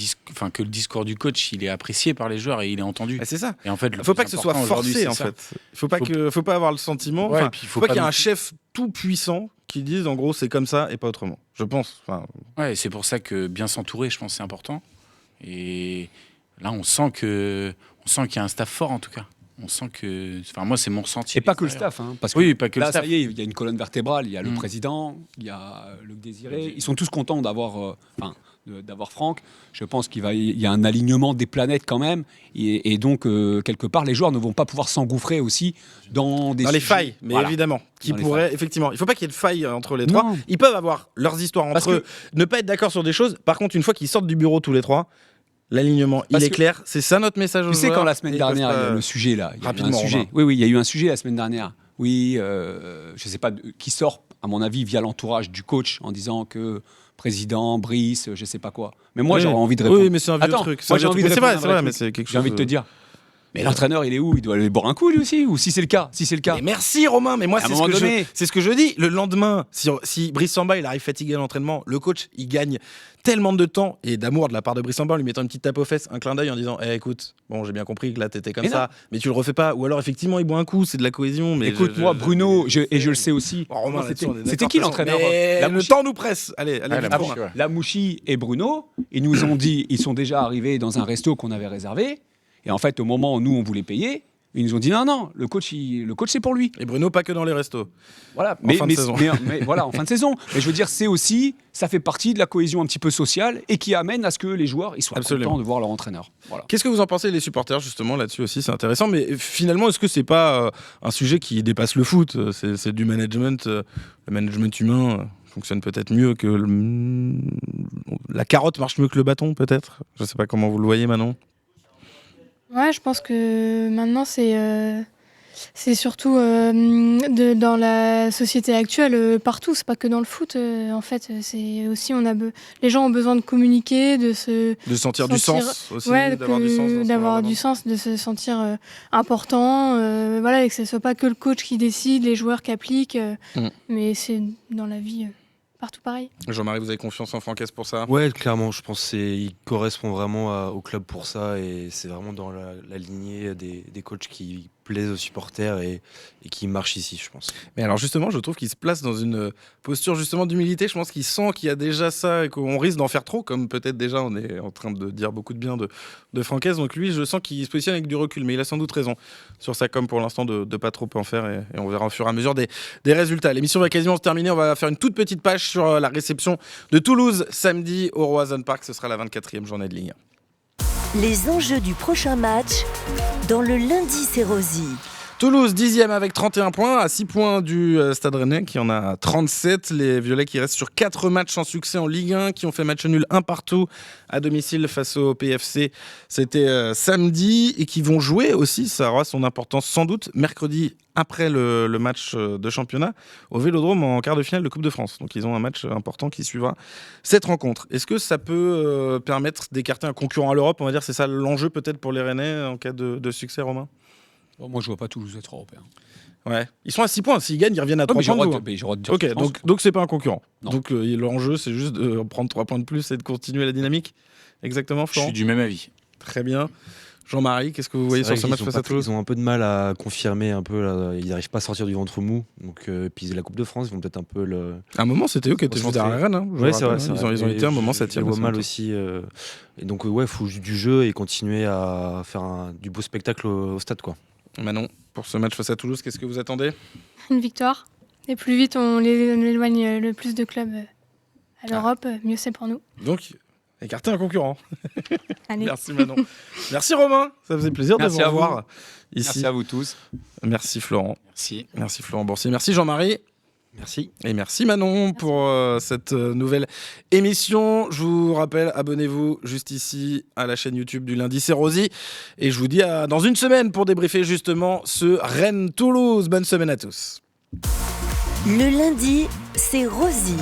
Speaker 5: discours du coach, il est apprécié par les joueurs et il est entendu.
Speaker 1: C'est ça.
Speaker 5: Et en fait,
Speaker 1: il ne faut pas que ce soit forcé, en fait. Il ne faut pas avoir le sentiment.
Speaker 5: Ouais,
Speaker 1: il faut pas qu'il y ait un chef tout puissant qui dise en gros c'est comme ça et pas autrement. Je pense.
Speaker 5: Ouais, c'est pour ça que bien s'entourer, je pense, c'est important. Et là, on sent qu'il y a un staff fort en tout cas. On sent que, moi, c'est mon ressenti.
Speaker 4: Et pas que le staff, hein, parce que
Speaker 5: oui, pas que
Speaker 4: là,
Speaker 5: le staff.
Speaker 4: Ça y est, il y a une colonne vertébrale. Il y a le président, il y a Luc Désiré. Ils sont tous contents d'avoir Franck. Je pense qu'il y a un alignement des planètes quand même, et donc quelque part, les joueurs ne vont pas pouvoir s'engouffrer aussi dans les
Speaker 1: failles, mais voilà. Évidemment, qui pourraient effectivement. Il faut pas qu'il y ait de failles entre les trois. Ils peuvent avoir leurs histoires entre eux, ne pas être d'accord sur des choses. Par contre, une fois qu'ils sortent du bureau tous les trois. L'alignement, il est clair. C'est ça notre message aux joueurs.
Speaker 4: Tu sais, quand la semaine dernière, il y a le sujet là.
Speaker 1: Rapidement,
Speaker 4: oui, il y a eu un sujet la semaine dernière. Oui, je sais pas qui sort, à mon avis, via l'entourage du coach en disant que président, Brice, je sais pas quoi. Mais moi, j'aurais envie de répondre.
Speaker 1: Oui, mais c'est un vieux truc.
Speaker 4: Moi, j'ai envie de répondre.
Speaker 1: C'est vrai, mais c'est quelque chose.
Speaker 4: J'ai envie de te dire. Mais l'entraîneur, il est où? Il doit aller boire un coup, lui aussi? Ou si c'est le cas?
Speaker 1: Mais merci, Romain. Mais moi, c'est ce que je dis. Le lendemain, si Brice Samba, il arrive fatigué à l'entraînement, le coach, il gagne tellement de temps et d'amour de la part de Brice Samba en lui mettant une petite tape aux fesses, un clin d'œil en disant écoute, bon, j'ai bien compris que là, t'étais comme ça, mais tu le refais pas. Ou alors, effectivement, il boit un coup, c'est de la cohésion. Mais
Speaker 4: écoute, moi, Bruno, et je le sais aussi.
Speaker 1: Romain,
Speaker 4: c'était qui l'entraîneur?
Speaker 1: Le temps nous presse. Allez,
Speaker 4: la Mouchi et Bruno, ils nous ont dit, ils sont déjà arrivés dans un resto qu'on avait réservé. Et en fait, au moment où nous, on voulait payer, ils nous ont dit non, le coach, c'est pour lui.
Speaker 1: Et Bruno, pas que dans les restos.
Speaker 4: Voilà,
Speaker 1: en fin de saison.
Speaker 4: Mais voilà, en fin de saison. Mais je veux dire, ça fait partie de la cohésion un petit peu sociale et qui amène à ce que les joueurs ils soient contents de voir leur entraîneur. Voilà.
Speaker 1: Qu'est-ce que vous en pensez, les supporters, justement, là-dessus aussi? C'est intéressant. Mais finalement, est-ce que c'est pas un sujet qui dépasse le foot? C'est du management. Le management humain fonctionne peut-être mieux que la carotte marche mieux que le bâton, peut-être. Je sais pas comment vous le voyez, Manon.
Speaker 6: Ouais, je pense que maintenant c'est surtout dans la société actuelle partout. C'est pas que dans le foot. En fait, c'est aussi les gens ont besoin de communiquer, de
Speaker 1: sentir du sens aussi,
Speaker 6: d'avoir du sens, de se sentir important. Voilà, et que ce soit pas que le coach qui décide, les joueurs qui appliquent, mais c'est dans la vie. Partout pareil.
Speaker 1: Jean-Marie, vous avez confiance en Franquès pour ça?
Speaker 7: Ouais, clairement, je pense qu'il correspond vraiment au club pour ça et c'est vraiment dans la lignée des coachs qui plaise aux supporters et qui marche ici, je pense.
Speaker 1: Mais alors justement, je trouve qu'il se place dans une posture justement d'humilité. Je pense qu'il sent qu'il y a déjà ça et qu'on risque d'en faire trop, comme peut-être déjà on est en train de dire beaucoup de bien de Francaise. Donc lui, je sens qu'il se positionne avec du recul, mais il a sans doute raison sur ça, comme pour l'instant, de pas trop en faire et on verra au fur et à mesure des résultats. L'émission va quasiment se terminer. On va faire une toute petite page sur la réception de Toulouse samedi au Roazhon Park. Ce sera la 24e journée de Ligue 1.
Speaker 2: Les enjeux du prochain match dans le lundi c'est Rosy.
Speaker 1: Toulouse 10e avec 31 points, à 6 points du Stade Rennais qui en a 37. Les Violets qui restent sur 4 matchs sans succès en Ligue 1, qui ont fait match nul un partout à domicile face au PFC. C'était samedi et qui vont jouer aussi, ça aura son importance sans doute, mercredi après le match de championnat au Vélodrome en quart de finale de Coupe de France. Donc ils ont un match important qui suivra cette rencontre. Est-ce que ça peut permettre d'écarter un concurrent à l'Europe ? On va dire c'est ça l'enjeu peut-être pour les Rennais en cas de succès, Romain ?
Speaker 4: Moi, je vois pas Toulouse être européen.
Speaker 1: Ouais. Ils sont à 6 points. S'ils gagnent, ils reviennent à 3 points. Ok, donc c'est pas un concurrent. Non. Donc l'enjeu, c'est juste de prendre 3 points de plus et de continuer la dynamique. Exactement, Florent ?
Speaker 5: Je suis du même avis.
Speaker 1: Très bien. Jean-Marie, qu'est-ce que vous voyez sur ce match face à Toulouse ?
Speaker 7: Ils ont un peu de mal à confirmer un peu. Là, ils n'arrivent pas à sortir du ventre mou. Donc, puis la Coupe de France, ils vont peut-être un peu le.
Speaker 1: À un moment, c'était eux qui étaient juste derrière Rennes. Hein,
Speaker 7: ouais, c'est vrai.
Speaker 1: Ils ont été un moment 7e.
Speaker 7: Ils voient mal aussi. Et donc, il faut du jeu et continuer à faire du beau spectacle au stade, quoi.
Speaker 1: Manon, pour ce match face à Toulouse, qu'est-ce que vous attendez ?
Speaker 6: Une victoire. Et plus vite on éloigne le plus de clubs à l'Europe, mieux c'est pour nous.
Speaker 1: Donc, écarter un concurrent.
Speaker 6: Allez.
Speaker 1: Merci Manon. Merci Romain, ça faisait plaisir de vous revoir ici.
Speaker 4: Merci à vous tous.
Speaker 1: Merci Florent.
Speaker 5: Merci
Speaker 1: Florent Boursier. Merci Jean-Marie.
Speaker 7: Merci.
Speaker 1: Et merci Manon pour cette nouvelle émission. Je vous rappelle, abonnez-vous juste ici à la chaîne YouTube du lundi, c'est Rosy. Et je vous dis à dans une semaine pour débriefer justement ce Rennes-Toulouse. Bonne semaine à tous.
Speaker 2: Le lundi, c'est Rosy.